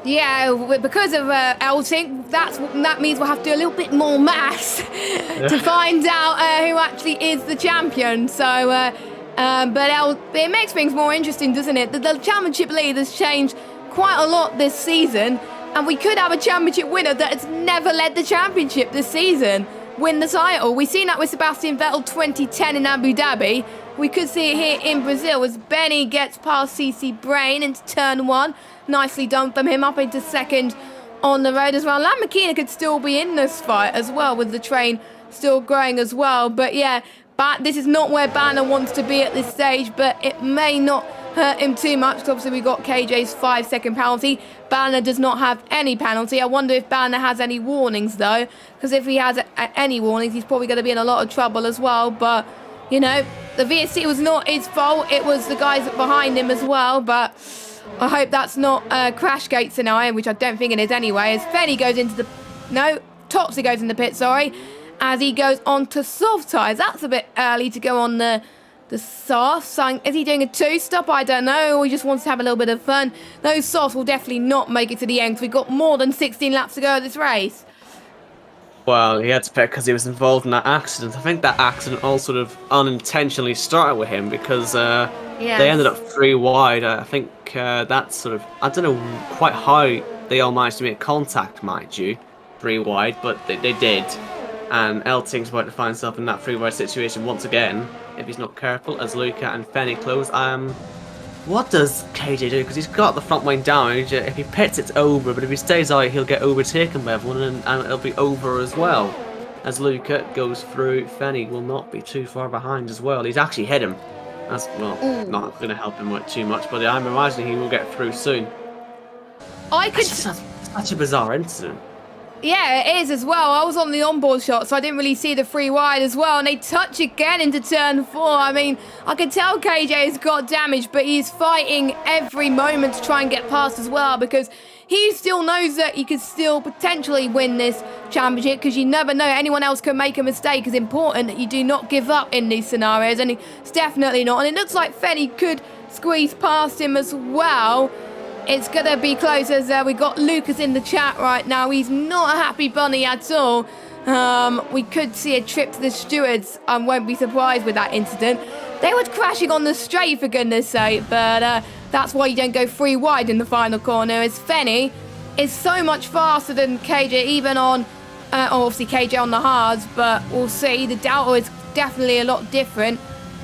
Yeah, because of Eltink, that means we'll have to do a little bit more maths to find out who actually is the champion. So, but it makes things more interesting, doesn't it? The championship lead has changed quite a lot this season, and we could have a championship winner that has never led the championship this season win the title. We've seen that with Sebastian Vettel 2010 in Abu Dhabi. We could see it here in Brazil as Benny gets past CC Brain into turn 1. Nicely done from him up into second on the road as well. Lamborghini could still be in this fight as well with the train still growing as well. But yeah, this is not where Ballner wants to be at this stage, but it may not hurt him too much because obviously we got KJ's 5-second penalty. Ballner does not have any penalty. I wonder if Ballner has any warnings though, because if he has any warnings, he's probably going to be in a lot of trouble as well. But you know, the VSC was not his fault. It was the guys behind him as well. But I hope that's not a Crashgate scenario, which I don't think it is anyway. As Fenny goes into the... No, Topsy goes in the pit, sorry. As he goes on to soft tyres. That's a bit early to go on the softs. So is he doing a 2-stop? I don't know. Or he just wants to have a little bit of fun. Those softs will definitely not make it to the end because we've got more than 16 laps to go of this race. Well, he had to pick because he was involved in that accident. I think that accident all sort of unintentionally started with him because they ended up 3 wide. I think that's sort of... I don't know quite how they all managed to make contact, mind you, 3 wide, but they did. And Elting's about to find himself in that 3 wide situation once again, if he's not careful, as Luca and Fenny close. What does KJ do? Because he's got the front wing down. If he pits, it's over. But if he stays out, he'll get overtaken by everyone, and it'll be over as well. As Luca goes through, Fenny will not be too far behind as well. He's actually hit him. That's, well, not going to help him too much, but I'm imagining he will get through soon. I could... Such a bizarre incident. Yeah, it is as well. I was on the onboard shot, so I didn't really see the free wide as well. And they touch again into turn 4. I mean, I can tell KJ has got damage, but he's fighting every moment to try and get past as well, because he still knows that he could still potentially win this championship, because you never know. Anyone else can make a mistake. It's important that you do not give up in these scenarios, and it's definitely not. And it looks like Fenny could squeeze past him as well. It's going to be close, as we got Lucas in the chat right now. He's not a happy bunny at all. We could see a trip to the stewards. I won't be surprised with that incident. They were crashing on the straight, for goodness sake, but that's why you don't go free wide in the final corner, as Fenny is so much faster than KJ, even on, obviously KJ on the hards, but we'll see. The Delta is definitely a lot different.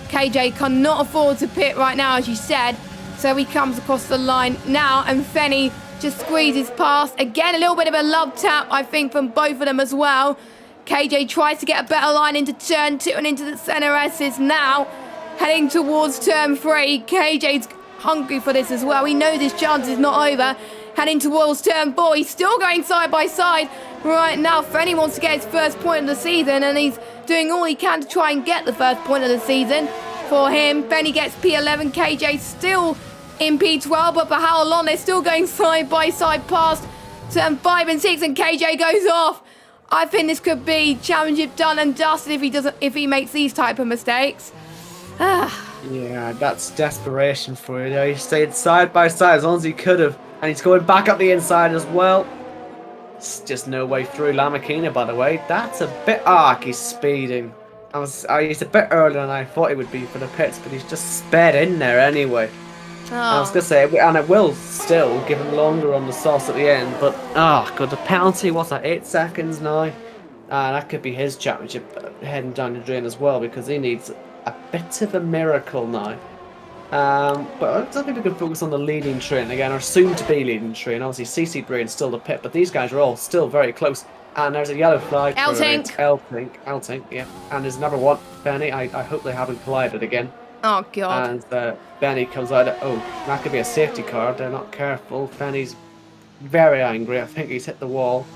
KJ cannot afford to pit right now, as you said. So he comes across the line now, and Fenny just squeezes past. Again, a little bit of a love tap, I think, from both of them as well. KJ tries to get a better line into turn 2 and into the center S's now. Heading towards turn 3. KJ's hungry for this as well. He knows his chance is not over. Heading towards turn 4. He's still going side by side right now. Fenny wants to get his first point of the season, and he's doing all he can to try and get the first point of the season. For him, Fenny gets P11, KJ still in P12, but for how long? They're still going side by side past turn 5 and 6, and KJ goes off. I think this could be championship done and dusted if he makes these type of mistakes. Yeah, that's desperation for you. He stayed side by side as long as he could have, and he's going back up the inside as well. It's just no way through. Lamakina, by the way, that's a bit arc. He's speeding. He's a bit earlier than I thought he would be for the pits, but he's just sped in there anyway. Oh. I was going to say, and it will still give him longer on the sauce at the end, but God, the penalty, what's that, 8 seconds now? That could be his championship heading down the drain as well, because he needs a bit of a miracle now. But I don't think we can focus on the leading train again, or soon to be leading train. Obviously, CC Brain's still the pit, but these guys are all still very close. And there's a yellow flag. L-Tank. L-Tank, yeah. And there's another one. Benny, I hope they haven't collided again. Oh, God. And Benny comes out. That could be a safety car. They're not careful. Benny's very angry. I think he's hit the wall.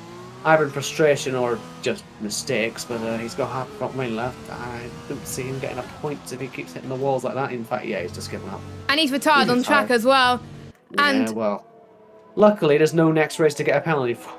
Either in frustration or just mistakes, but he's got half front wing left. I don't see him getting enough points if he keeps hitting the walls like that. In fact, yeah, he's just giving up. And he's retired on track as well. And yeah, well, luckily there's no next race to get a penalty for.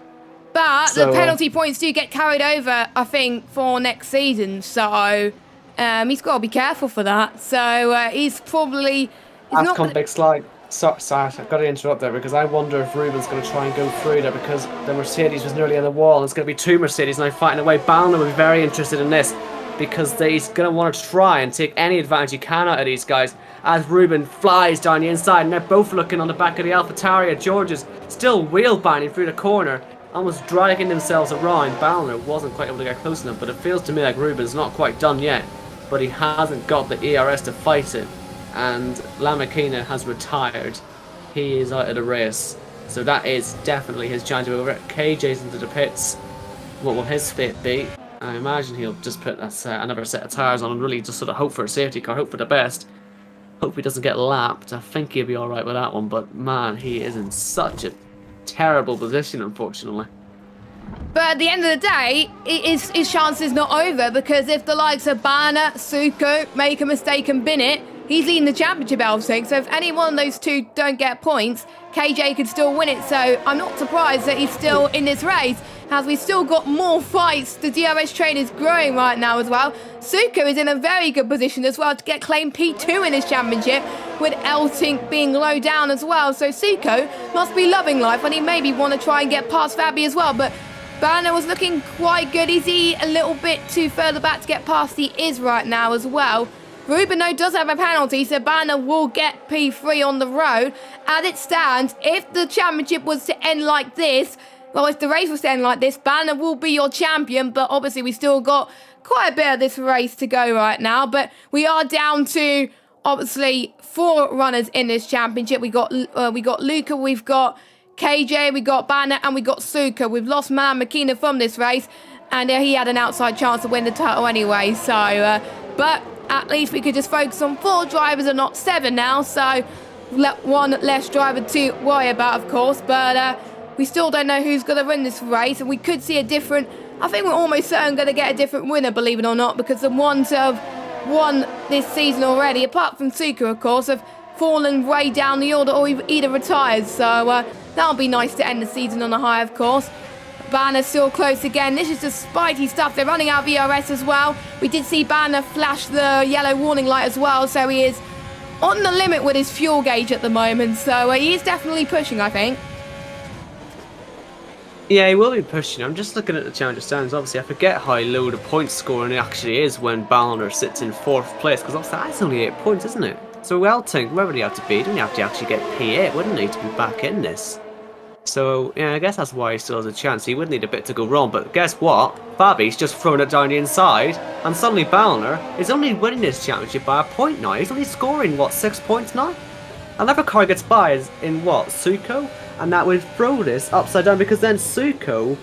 But the penalty points do get carried over, I think, for next season. So he's got to be careful for that. So he's probably... That's come big slide. Sorry, I've got to interrupt there, because I wonder if Ruben's going to try and go through there, because the Mercedes was nearly on the wall, and it's going to be 2 Mercedes now fighting away. Ballner will be very interested in this, because he's going to want to try and take any advantage he can out of these guys, as Ruben flies down the inside, and they're both looking on the back of the AlphaTauri. George is still wheel binding through the corner, almost dragging themselves around. Ballner wasn't quite able to get close enough, but it feels to me like Ruben's not quite done yet, but he hasn't got the ERS to fight it. And Lamakina has retired. He is out of the race, so that is definitely his chance to over. KJ's into the pits. What will his fate be? I imagine he'll just put another set of tyres on and really just sort of hope for a safety car, hope for the best. Hope he doesn't get lapped. I think he'll be alright with that one, but man, he is in such a terrible position, unfortunately. But at the end of the day, his chance is not over, because if the likes of Banner, Suko make a mistake and bin it, he's leading the championship, L-Tank. So if any one of those two don't get points, KJ could still win it. So I'm not surprised that he's still in this race, as we've still got more fights. The DRS train is growing right now as well. Suko is in a very good position as well to get claimed P2 in his championship, with L-Tank being low down as well. So Suko must be loving life, and he maybe want to try and get past Fabi as well. But Banner was looking quite good. Is he a little bit too further back to get past? He is right now as well. Ruben, though, does have a penalty, so Banner will get P3 on the road. As it stands, if the championship was to end like this, well, if the race was to end like this, Banner will be your champion, but obviously we still got quite a bit of this race to go right now. But we are down to, obviously, 4 runners in this championship. We got Luca, we've got KJ, we got Banner, and we got Suka. We've lost Makina from this race, and he had an outside chance to win the title anyway. So, but at least we could just focus on 4 drivers and not 7 now. So, one less driver to worry about, of course. But we still don't know who's going to win this race, and we could see a different... I think we're almost certain going to get a different winner, believe it or not, because the ones who have won this season already, apart from Suka, of course, have fallen way down the order or either retired. So that'll be nice to end the season on a high, of course. Banner still close again. This is just spitey stuff. They're running out of ERS as well. We did see Banner flash the yellow warning light as well, so he is on the limit with his fuel gauge at the moment. So he is definitely pushing, I think. Yeah, he will be pushing. I'm just looking at the challenger standings. Obviously, I forget how low the point scoring actually is when Balliner sits in 4th place, because obviously that's only 8 points, isn't it? So Welting, where would he have to be? Don't he have to actually get P8, wouldn't he, to be back in this? So, yeah, I guess that's why he still has a chance. He would need a bit to go wrong, but guess what? Fabi's just thrown it down the inside, and suddenly Balliner is only winning this championship by a point now. He's only scoring, what, 6 points now? Another car gets by is in, what, Suko? And that would throw this upside down, because then Suko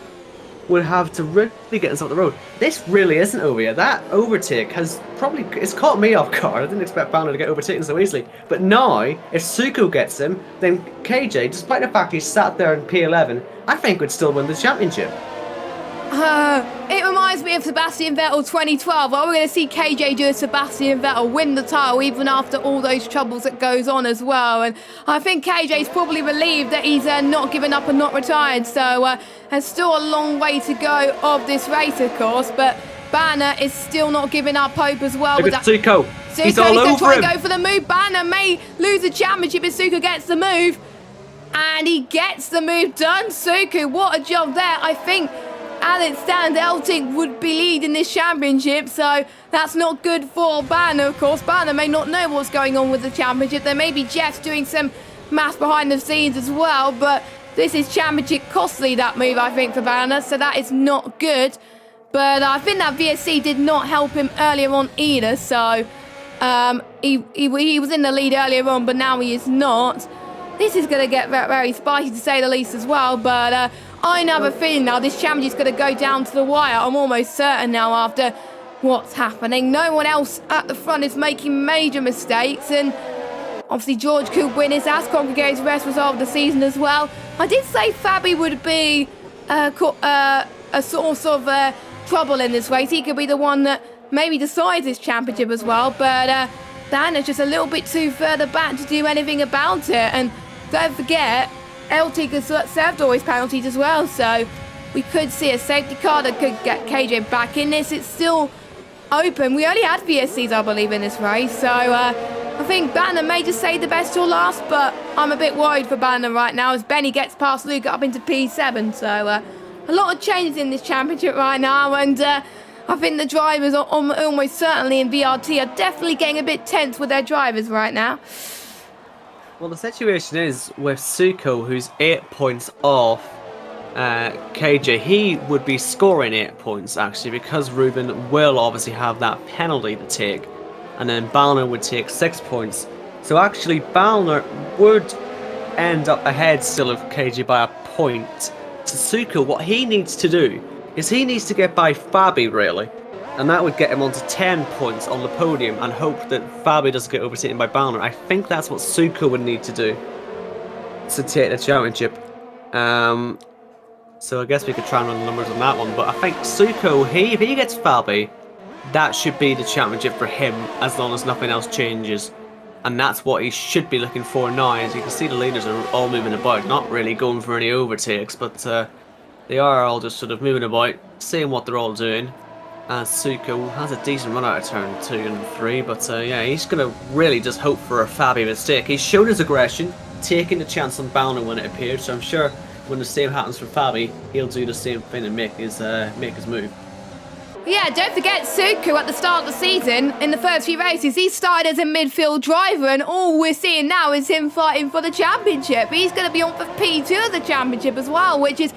would have to really get himself on the road. This really isn't over yet. That overtake has probably... It's caught me off guard. I didn't expect Balliner to get overtaken so easily. But now, if Suko gets him, then KJ, despite the fact he's sat there in P11, I think would still win the championship. It reminds me of Sebastian Vettel 2012. Are we going to see KJ do a Sebastian Vettel win the title even after all those troubles that goes on as well? And I think KJ's probably relieved that he's not given up and not retired. So there's still a long way to go of this race, of course. But Banner is still not giving up hope as well. Look at Suko. He's all going to try over and go for the move. Banner may lose the championship if Suko gets the move. And he gets the move done. Suko, what a job there. I think... as it stands, Elting would be leading this championship, so that's not good for Banner, of course. Banner may not know what's going on with the championship. There may be Jeff doing some maths behind the scenes as well, but this is championship costly, that move, I think, for Banner, so that is not good. But I think that VSC did not help him earlier on either, so he was in the lead earlier on, but now he is not. This is going to get very, very spicy, to say the least, as well, but... I have a feeling now this championship's going to go down to the wire. I'm almost certain now after what's happening. No one else at the front is making major mistakes, and obviously George could win his ass congregates rest result of the season as well. I did say Fabi would be a source of trouble in this race. He could be the one that maybe decides this championship as well, but Banner's just a little bit too further back to do anything about it. And don't forget, LT has served all his penalties as well, so we could see a safety car that could get KJ back in this. It's still open. We only had VSCs, I believe, in this race, so I think Banner may just save the best till last, but I'm a bit worried for Banner right now as Benny gets past Luke up into P7, so a lot of changes in this championship right now, and I think the drivers are almost certainly in VRT are definitely getting a bit tense with their drivers right now. Well, the situation is with Suko, who's 8 points off KJ. He would be scoring 8 points, actually, because Ruben will obviously have that penalty to take. And then Balliner would take 6 points. So actually, Balliner would end up ahead still of KJ by a point. So Suko, what he needs to do is he needs to get by Fabi, really. And that would get him onto 10 points on the podium and hope that Fabi doesn't get overtaken by Balliner. I think that's what Suko would need to do to take the championship. So I guess we could try and run the numbers on that one. But I think Suko, if he gets Fabi, that should be the championship for him as long as nothing else changes. And that's what he should be looking for now. As you can see, the leaders are all moving about, not really going for any overtakes, but they are all just sort of moving about, seeing what they're all doing. Suko has a decent run out of turn 2 and 3, but yeah, he's going to really just hope for a Fabi mistake. He's shown his aggression, taking the chance on Balliner when it appeared, so I'm sure when the same happens for Fabi, he'll do the same thing and make his move. Yeah, don't forget Suko at the start of the season, in the first few races, he started as a midfield driver, and all we're seeing now is him fighting for the championship. He's going to be on for P2 of the championship as well, which is...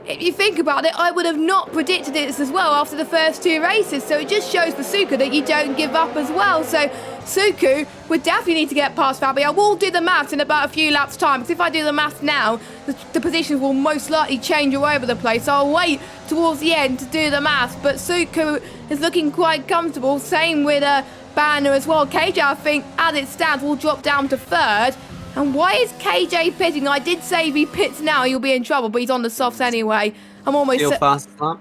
If you think about it, I would have not predicted this as well after the first 2 races. So it just shows for Suko that you don't give up as well. So Suko would definitely need to get past Fabi. I will do the maths in about a few laps' time, because if I do the maths now, the positions will most likely change all over the place. So I'll wait towards the end to do the maths. But Suko is looking quite comfortable. Same with Banner as well. KJ, I think, as it stands, will drop down to 3rd. And why is KJ pitting? I did say if he pits now, he'll be in trouble, but he's on the softs anyway. I'm almost... Still fastest lap?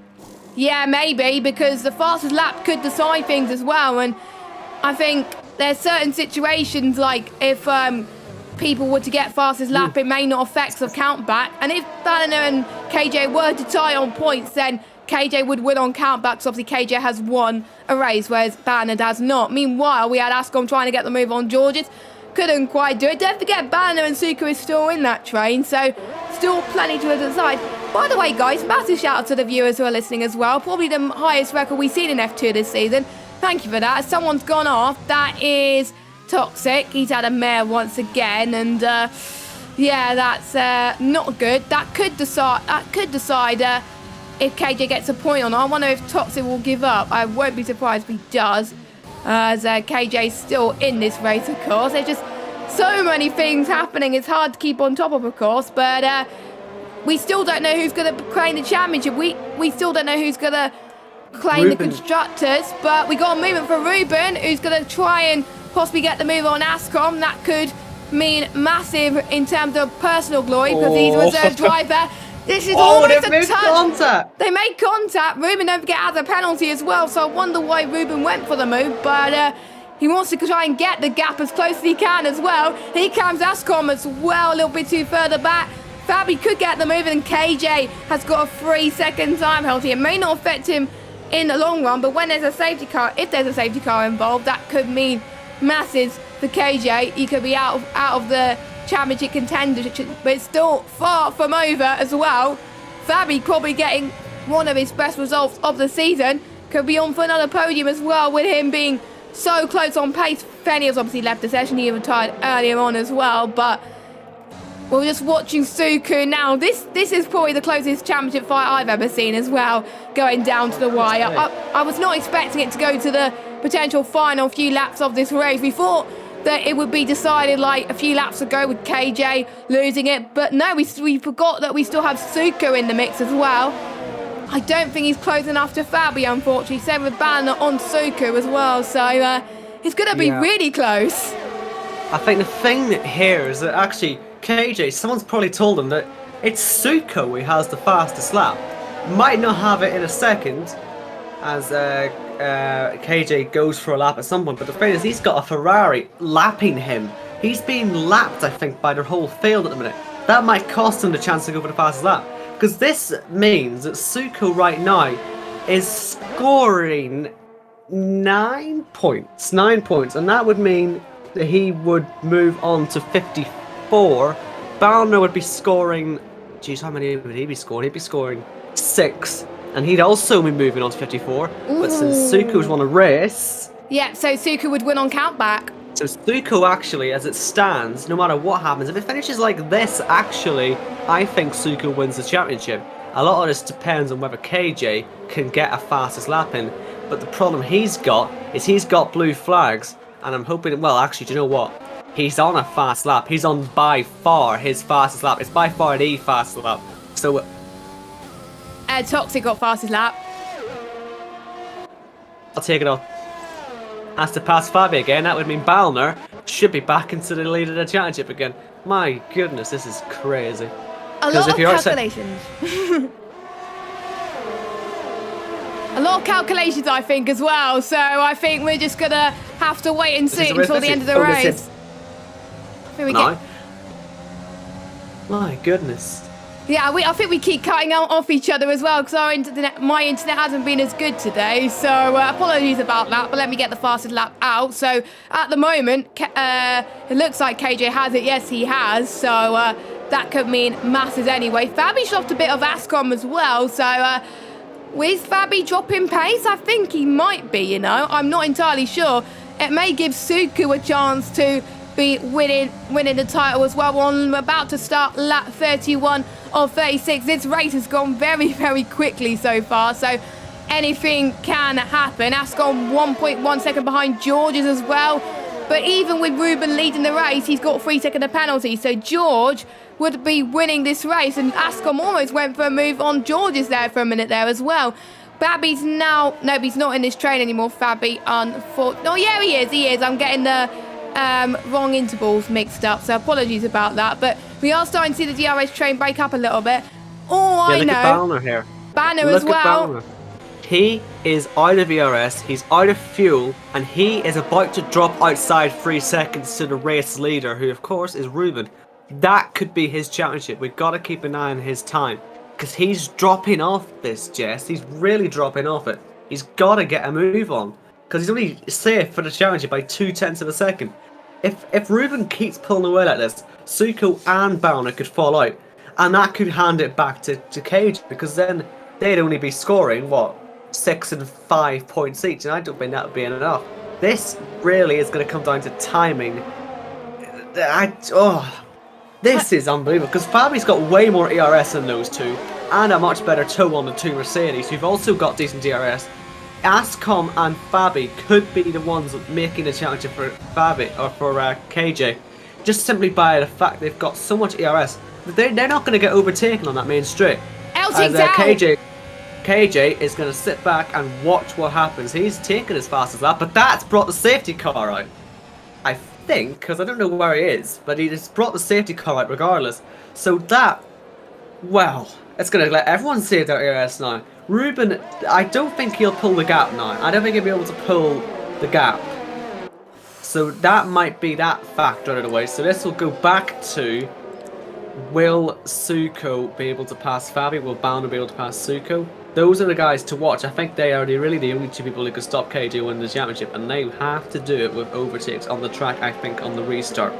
Yeah, maybe, because the fastest lap could decide things as well. And I think there's certain situations, like if people were to get fastest lap, it may not affect the count back. And if Banner and KJ were to tie on points, then KJ would win on count back, because obviously KJ has won a race, whereas Banner does not. Meanwhile, we had Ascom trying to get the move on George's. Couldn't quite do it. Don't forget, Banner and Suku is still in that train, so still plenty to decide. By the way, guys, massive shout out to the viewers who are listening as well. Probably the highest record we've seen in F2 this season. Thank you for that. Someone's gone off. That is Toxic. He's had a mare once again, and yeah, that's not good. That could decide if KJ gets a point or not. I wonder if Toxic will give up. I won't be surprised if he does, as KJ's still in this race, of course. There's just so many things happening. It's hard to keep on top of course, but we still don't know who's going to claim the championship. We still don't know who's going to claim the constructors, but we got a movement for Ruben, who's going to try and possibly get the move on Ascom. That could mean massive in terms of personal glory, because he's a reserve driver. This is almost a touch. Contact. They made contact. Ruben, don't forget, has a penalty as well, so I wonder why Ruben went for the move, but he wants to try and get the gap as close as he can as well. Here comes Ascom as well, a little bit too further back. Fabi could get the move, and KJ has got a 3-second time penalty. It may not affect him in the long run, but when there's a safety car, if there's a safety car involved, that could mean masses for KJ. He could be out of the championship contendership, but it's still far from over as well. Fabi probably getting one of his best results of the season. Could be on for another podium as well, with him being so close on pace. Fenny has obviously left the session. He retired earlier on as well, but we're just watching Suku now. This is probably the closest championship fight I've ever seen as well, going down to the wire. I was not expecting it to go to the potential final few laps of this race. We thought that it would be decided like a few laps ago with KJ losing it, but no, we forgot that we still have Suku in the mix as well. I don't think he's close enough to Fabi, unfortunately. Same with Banner on Suku as well, so it's going to be really close. I think the thing here is that actually KJ, someone's probably told him that it's Suko who has the fastest lap. Might not have it in a second, as KJ goes for a lap at some point, but the thing is, he's got a Ferrari lapping him. He's being lapped, I think, by their whole field at the minute. That might cost him the chance to go for the fastest lap, because this means that Suko right now is scoring 9 points, and that would mean that he would move on to 54. Balner would be scoring, geez, how many would he be scoring? He'd be scoring 6. And he'd also be moving on to 54. Ooh. But since Suku's won a race... Yeah, so Suku would win on countback. So Suku actually, as it stands, no matter what happens, if it finishes like this, actually, I think Suku wins the championship. A lot of this depends on whether KJ can get a fastest lap in. But the problem he's got is he's got blue flags. And I'm hoping, well, actually, do you know what? He's on a fast lap. He's on by far his fastest lap. It's by far the fastest lap. So... Toxic got fastest lap. I'll take it off. Has to pass Fabi again. That would mean Balner should be back into the lead of the championship again. My goodness, this is crazy. A lot of calculations. A lot of calculations, I think, as well. So I think we're just going to have to wait and see until the end of the race. Here we go. My goodness. Yeah, I think we keep cutting off each other as well, because my internet hasn't been as good today, so apologies about that, but let me get the fastest lap out. So at the moment, it looks like KJ has it. Yes, he has, so that could mean masses anyway. Fabi's dropped a bit of Ascom as well, so is Fabi dropping pace? I think he might be, you know. I'm not entirely sure. It may give Suku a chance to be winning the title as well. I'm about to start lap 31 of 36. This race has gone very, very quickly so far, so anything can happen. Ascom 1.1 second behind George's as well, but even with Ruben leading the race, he's got 3 second of penalty, so George would be winning this race, and Ascom almost went for a move on George's there for a minute there as well. Fabi's now, no, he's not in this train anymore, Fabi, unfortunately. Oh yeah, he is, I'm getting the wrong intervals mixed up, so apologies about that. But we are starting to see the DRS train break up a little bit. All I look know, at Balner here. Banner Look as well. at Balner. He is out of ERS, he's out of fuel, and he is about to drop outside 3 seconds to the race leader, who of course is Ruben. That could be his championship. We've got to keep an eye on his time, because he's dropping off this, Jess. He's really dropping off it. He's got to get a move on, because he's only safe for the championship by 0.2 of a second. If Ruben keeps pulling away like this, Suko and Balner could fall out, and that could hand it back to Cage, because then they'd only be scoring, what, 6 and 5 points each, and I don't think that would be enough. This really is going to come down to timing. This is unbelievable, because Fabi's got way more ERS than those two, and a much better toe on the two Mercedes, who've also got decent DRS. Ascom and Fabi could be the ones making the championship for Fabi, or for KJ, just simply by the fact they've got so much ERS. They're not going to get overtaken on that main straight. KJ is going to sit back and watch what happens. He's taken his fastest lap, but that's brought the safety car out. I think, because I don't know where he is, but he just brought the safety car out regardless. So that, well, it's going to let everyone save their ERS now. Ruben, I don't think he'll pull the gap now. I don't think he'll be able to pull the gap. So that might be that factor out of the way. So this will go back to, will Suko be able to pass Fabi? Will Balner be able to pass Suko? Those are the guys to watch. I think they are really the only two people who can stop KJ winning the championship, and they have to do it with overtakes on the track, I think, on the restart.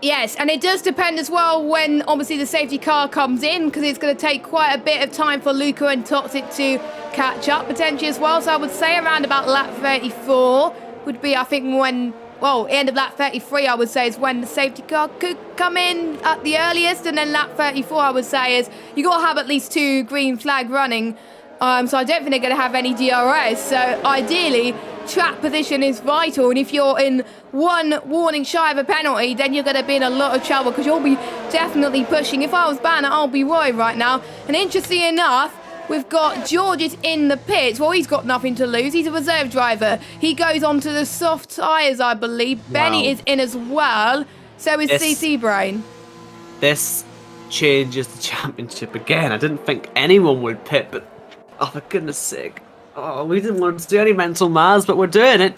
Yes, and it does depend as well when obviously the safety car comes in, because it's going to take quite a bit of time for Luca and Toxic to catch up potentially as well. So I would say around about lap 34 would be, I think, when, well, end of lap 33 I would say is when the safety car could come in at the earliest, and then lap 34 I would say is you got to have at least 2 green flag running. So I don't think they're going to have any DRS. So ideally, track position is vital, and if you're in one warning shy of a penalty, then you're going to be in a lot of trouble, because you'll be definitely pushing. If I was Banner, I'll be worried right now. And interesting enough, we've got Georges in the pits. Well, he's got nothing to lose. He's a reserve driver. He goes on to the soft tyres, I believe. Wow. Benny is in as well. So is CC Brain. This changes the championship again. I didn't think anyone would pit, but oh, for goodness sake. Oh, we didn't want to do any mental maths, but we're doing it.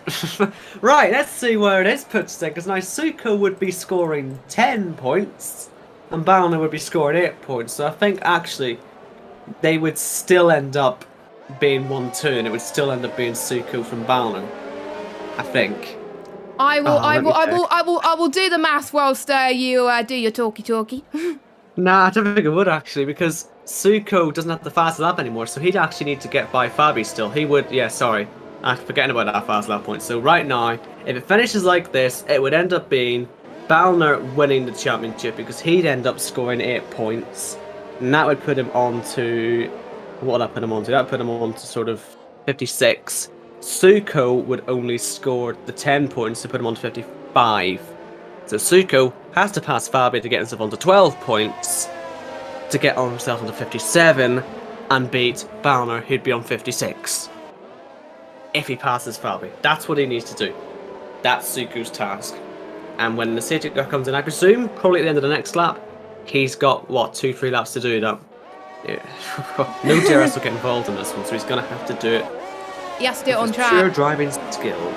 Right, let's see where it is put then, because now Suko would be scoring 10 points, and Balner would be scoring 8 points. So I think actually they would still end up being 1-2, and it would still end up being Suko from Balner. I think. I will do the maths whilst you do your talkie. Nah, I don't think it would actually, because Suko doesn't have the fast lap anymore, so he'd actually need to get by Fabi still. He would, yeah, sorry. I'm forgetting about that fast lap point. So right now, if it finishes like this, it would end up being Balner winning the championship, because he'd end up scoring 8 points. And that would put him on to, what would that put him on to? That would put him on to sort of 56. Suko would only score the 10 points to put him on to 55. So Suko has to pass Fabi to get himself onto 12 points, to get on himself onto 57, and beat Balner, who'd be on 56. If he passes Fabi. That's what he needs to do. That's Suko's task. And when the safety car comes in, I presume, probably at the end of the next lap, he's got, what, 2-3 laps to do that. Yeah. No DRS will get involved in this one, so he's going to have to do it. He has to do it on track. Pure driving skill.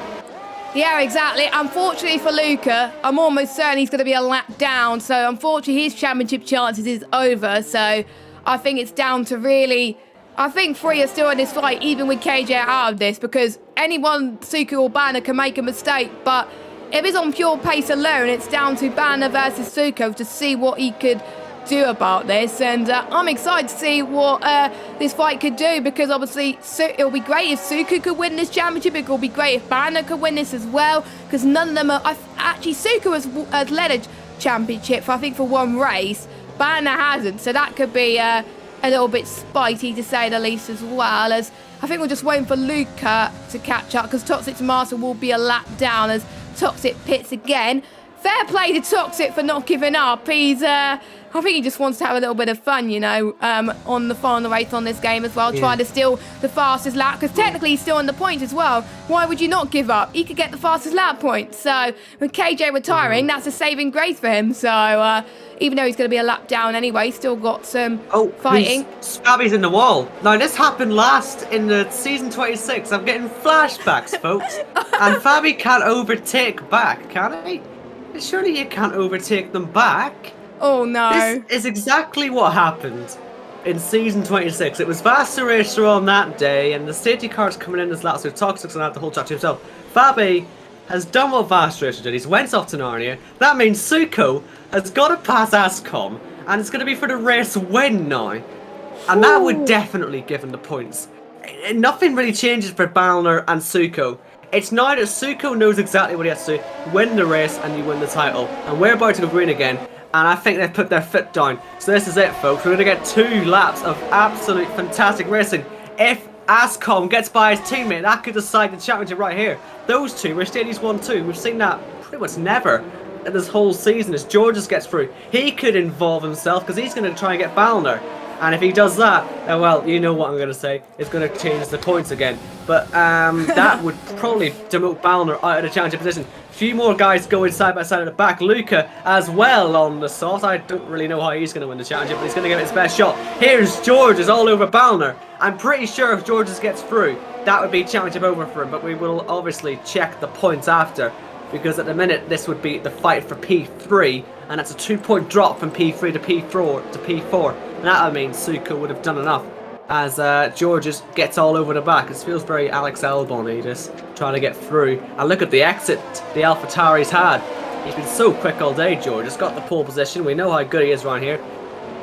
Yeah, exactly. Unfortunately for Luca, I'm almost certain he's going to be a lap down. So unfortunately, his championship chances is over. So I think it's down to really, I think 3 are still in this fight, even with KJ out of this, because anyone, Suko or Banner, can make a mistake. But if it's on pure pace alone, it's down to Banner versus Suko to see what he could do about this. And I'm excited to see what this fight could do, because obviously it'll be great if Suko could win this championship. It will be great if Banner could win this as well, because none of them are, actually Suko has led a championship for, I think, for 1 race. Banner hasn't, so that could be a little bit spitey to say the least as well. As I think we're just waiting for Luca to catch up, because Toxic Master will be a lap down as Toxic pits again. Fair play to Toxic for not giving up. He's I think he just wants to have a little bit of fun, on the final race on this game as well, trying to steal the fastest lap, because technically he's still on the points as well. Why would you not give up? He could get the fastest lap points. So with KJ retiring, that's a saving grace for him. So even though he's going to be a lap down anyway, he's still got some fighting. Fabi's in the wall. Now, this happened last in the season 26. I'm getting flashbacks, folks. And Fabi can't overtake back, can he? Surely you can't overtake them back. Oh no. This is exactly what happened in season 26. It was Vaster Racer on that day, and the safety car's coming in as last, so Toxic's gonna have the whole track to himself. Fabi has done what Vaster Racer did. He's went off to Narnia. That means Suko has got to pass Ascom, and it's going to be for the race win now. And that would definitely give him the points. Nothing really changes for Balner and Suko. It's now that Suko knows exactly what he has to do. Win the race and you win the title. And we're about to go green again. And I think they've put their foot down. So this is it, folks. We're going to get 2 laps of absolute fantastic racing. If Ascom gets by his teammate, that could decide the championship right here. Those two, Mercedes 1-2, we've seen that pretty much never in this whole season as Georges gets through. He could involve himself because he's going to try and get Balner. And if he does that, then, well, you know what I'm going to say. It's going to change the points again. But that would probably demote Balner out of the championship position. A few more guys going side by side at the back. Luca as well on the salt. I don't really know how he's going to win the championship, but he's going to give it his best shot. Here's Georges all over Balner. I'm pretty sure if Georges gets through, that would be championship over for him. But we will obviously check the points after, because at the minute this would be the fight for P3, and that's a 2-point drop from P3 to P4. And that means Suko would have done enough as Georges gets all over the back. It feels very Alex Albon-y, just trying to get through. And look at the exit the AlphaTauri's had. He's been so quick all day, Georges. Got the pole position. We know how good he is around here.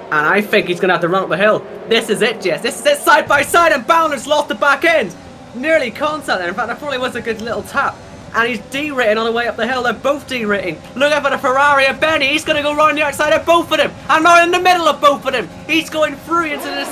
And I think he's going to have to run up the hill. This is it, Jess. This is it side by side, and Balner's lost the back end. Nearly contact there. In fact, that probably was a good little tap. And he's derating on the way up the hill. They're both derating. Look out for the Ferrari and Benny. He's going to go round the outside of both of them. And now in the middle of both of them. He's going through into this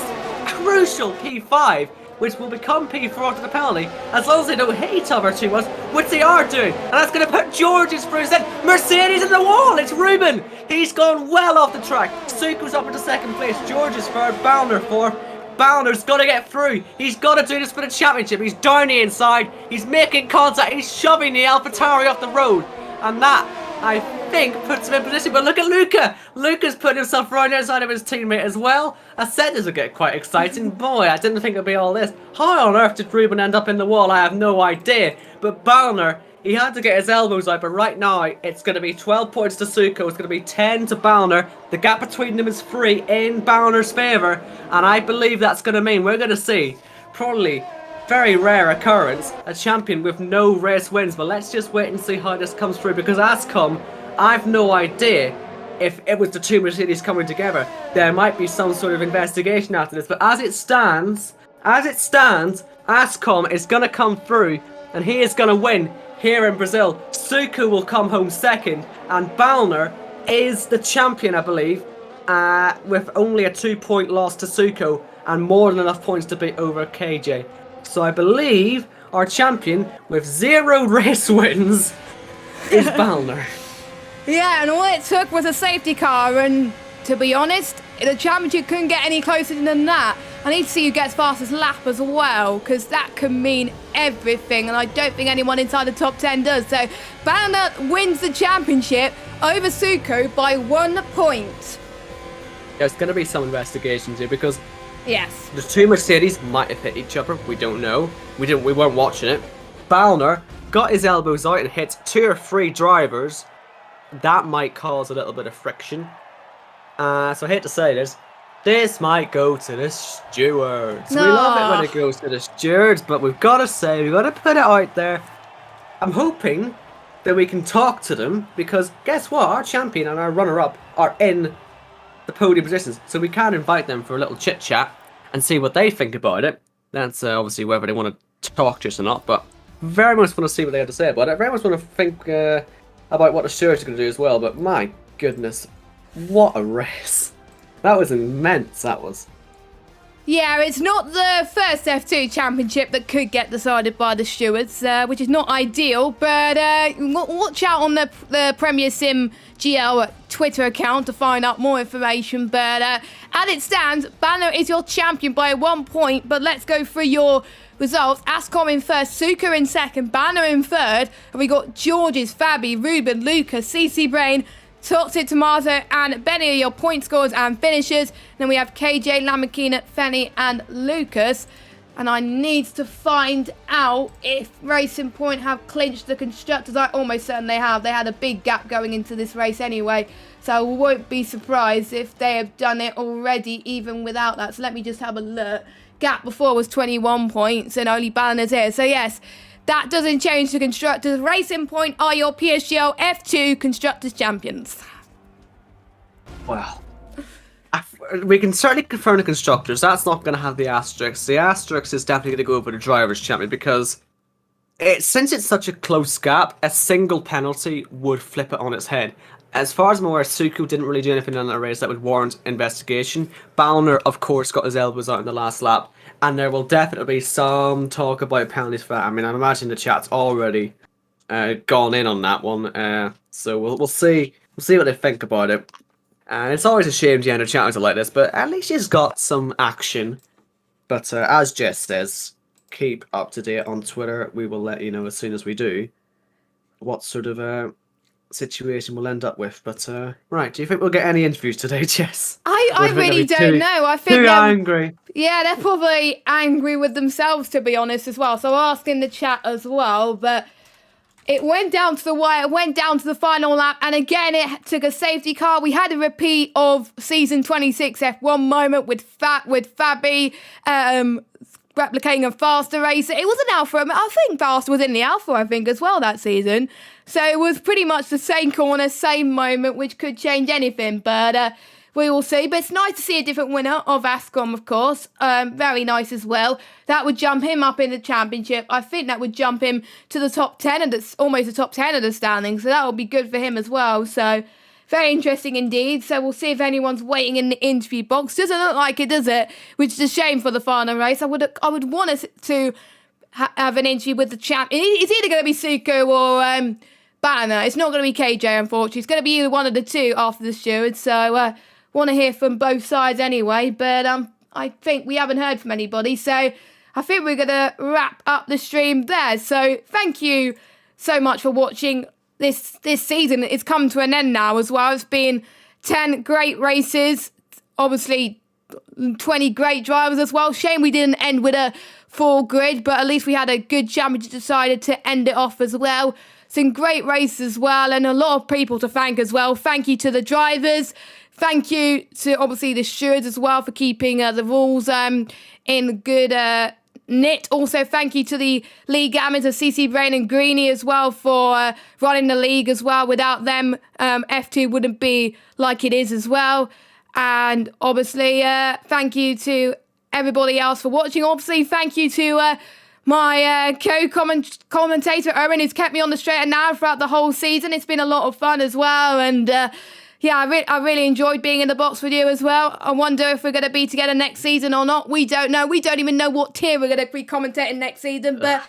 crucial P5, which will become P4 after the penalty, as long as they don't hit each other too much, which they are doing. And that's going to put Georges through. Then Mercedes in the wall. It's Ruben. He's gone well off the track. Suko's up into second place. Georges third. Balner fourth. Balner's got to get through. He's got to do this for the championship. He's down the inside. He's making contact. He's shoving the AlphaTauri off the road. And that, I think, puts him in position. But look at Luca. Luca's putting himself right outside of his teammate as well. I said this would get quite exciting. Boy, I didn't think it would be all this. How on earth did Ruben end up in the wall? I have no idea. But Balner, he had to get his elbows out, but right now it's going to be 12 points to Suko. It's going to be 10 to Balner. The gap between them is 3 in Balner's favour, and I believe that's going to mean we're going to see, probably very rare occurrence, a champion with no race wins. But let's just wait and see how this comes through, because Ascom, I've no idea if it was the two Mercedes coming together. There might be some sort of investigation after this, but as it stands, Ascom is going to come through, and he is going to win here in Brazil. Suko will come home second, and Balner is the champion, I believe, with only a 2-point loss to Suko and more than enough points to beat over KJ. So I believe our champion with 0 race wins is Balner. Yeah, and all it took was a safety car, and to be honest, the championship couldn't get any closer than that. I need to see who gets fastest lap as well, because that can mean everything, and I don't think anyone inside the top 10 does. So Balner wins the championship over Suko by 1 point. There's going to be some investigations here, because yes, the two Mercedes might have hit each other. We don't know. We weren't watching it. Balner got his elbows out and hit 2 or 3 drivers. That might cause a little bit of friction. So I hate to say this. This might go to the stewards. No. We love it when it goes to the stewards, but we've got to put it out there. I'm hoping that we can talk to them, because guess what? Our champion and our runner-up are in the podium positions, so we can invite them for a little chit-chat and see what they think about it. That's obviously whether they want to talk to us or not, but very much want to see what they have to say about it. Very much want to think about what the stewards are going to do as well, but my goodness, what a race. That was immense, that was. Yeah, it's not the first F2 championship that could get decided by the stewards, which is not ideal, but watch out on the Premier Sim GL Twitter account to find out more information. But as it stands, Banner is your champion by 1 point, but let's go through your results. Ascom in first, Suka in second, Banner in third, and we got Georges, Fabi, Ruben, Luca, CC Brain, Toxic Tomato and Benny are your point scorers and finishers. Then we have KJ, Lamakina, Fenny and Lucas. And I need to find out if Racing Point have clinched the Constructors. I almost certainly have. They had a big gap going into this race anyway. So I won't be surprised if they have done it already even without that. So let me just have a look. Gap before was 21 points and only Banner's here. So yes, that doesn't change the Constructors. Racing Point are your PSGL F2 Constructors champions. Well, we can certainly confirm the Constructors. That's not going to have the asterisk. The asterisk is definitely going to go for the Drivers' Champion because since it's such a close gap, a single penalty would flip it on its head. As far as I'm aware, Suku didn't really do anything in that race that would warrant investigation. Ballner, of course, got his elbows out in the last lap. And there will definitely be some talk about penalties for that. I mean, I imagine the chat's already gone in on that one. So we'll see. We'll see what they think about it. And it's always a shame to end a challenger like this, but at least he's got some action. But as Jess says, keep up to date on Twitter. We will let you know as soon as we do what sort of situation we'll end up with. But right, do you think we'll get any interviews today, Jess? I really don't know. I think too angry. Yeah, they're probably angry with themselves, to be honest, as well. So I'll ask in the chat as well. But it went down to the wire, it went down to the final lap, and again it took a safety car. We had a repeat of season 26 F1 moment with Fabi replicating a faster race. It was an Alpha. I think Faster was in the Alpha, I think, as well that season. So it was pretty much the same corner, same moment, which could change anything. But we will see. But it's nice to see a different winner of Ascom, of course. Very nice as well. That would jump him up in the championship. I think that would jump him to the top 10, and it's almost the top 10 of the standings. So that would be good for him as well. So very interesting indeed. So we'll see if anyone's waiting in the interview box. Doesn't look like it, does it? Which is a shame for the final race. I would want us to have an interview with the champ. It's either going to be Suko or Banner. It's not going to be KJ, unfortunately. It's going to be either one of the two after the steward. So want to hear from both sides anyway. But I think we haven't heard from anybody. So I think we're going to wrap up the stream there. So thank you so much for watching this season. It's come to an end now as well. It's been 10 great races. Obviously, 20 great drivers as well. Shame we didn't end with a full grid, but at least we had a good championship decided to end it off as well. Some great races as well, and a lot of people to thank as well. Thank you to the drivers. Thank you to, obviously, the stewards as well for keeping the rules in good knit. Also, thank you to the league admins of CC Brain and Greenie as well for running the league as well. Without them, F2 wouldn't be like it is as well. And obviously, thank you to everybody else for watching. Obviously, thank you to my co-commentator, Owen, who's kept me on the straight and narrow throughout the whole season. It's been a lot of fun as well. And yeah, I really enjoyed being in the box with you as well. I wonder if we're going to be together next season or not. We don't know. We don't even know what tier we're going to be commentating next season, but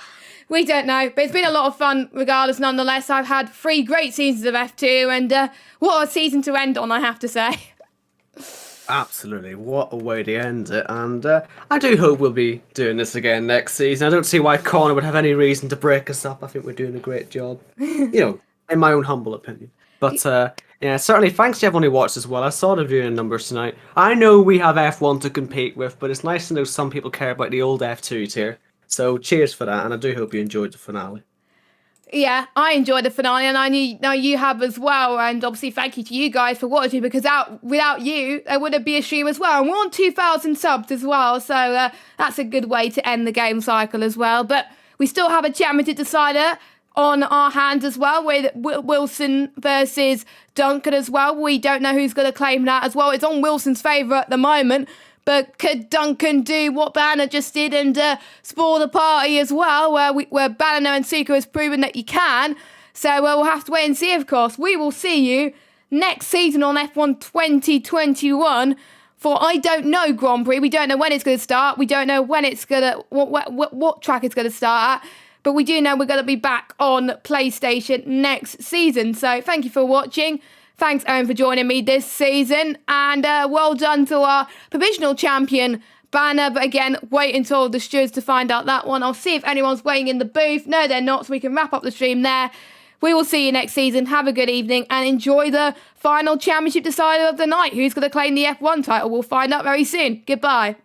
we don't know. But it's been a lot of fun regardless, nonetheless. I've had 3 great seasons of F2, and what a season to end on, I have to say. Absolutely, what a way to end it. And I do hope we'll be doing this again next season. I don't see why Connor would have any reason to break us up. I think we're doing a great job, you know, in my own humble opinion. But yeah, certainly thanks to everyone who watched as well. I saw the viewing numbers tonight. I know we have F1 to compete with, but it's nice to know some people care about the old F2 tier. So cheers for that, and I do hope you enjoyed the finale. Yeah, I enjoyed the finale, and I know you have as well. And obviously, thank you to you guys for watching, because without you, there wouldn't be a stream as well. And we're on 2,000 subs as well, so that's a good way to end the game cycle as well. But we still have a championship decider on our hands as well, with Wilson versus Duncan as well. We don't know who's going to claim that as well. It's on Wilson's favour at the moment. But could Duncan do what Banner just did and spoil the party as well, where Banner and Suka has proven that you can? So we'll have to wait and see, of course. We will see you next season on F1 2021 for I don't know Grand Prix. We don't know when it's going to start. We don't know when it's going to what track it's going to start at. But we do know we're going to be back on PlayStation next season. So thank you for watching. Thanks, Owen, for joining me this season. And well done to our provisional champion banner. But again, wait until the stewards to find out that one. I'll see if anyone's waiting in the booth. No, they're not. So we can wrap up the stream there. We will see you next season. Have a good evening and enjoy the final championship decider of the night. Who's going to claim the F1 title? We'll find out very soon. Goodbye.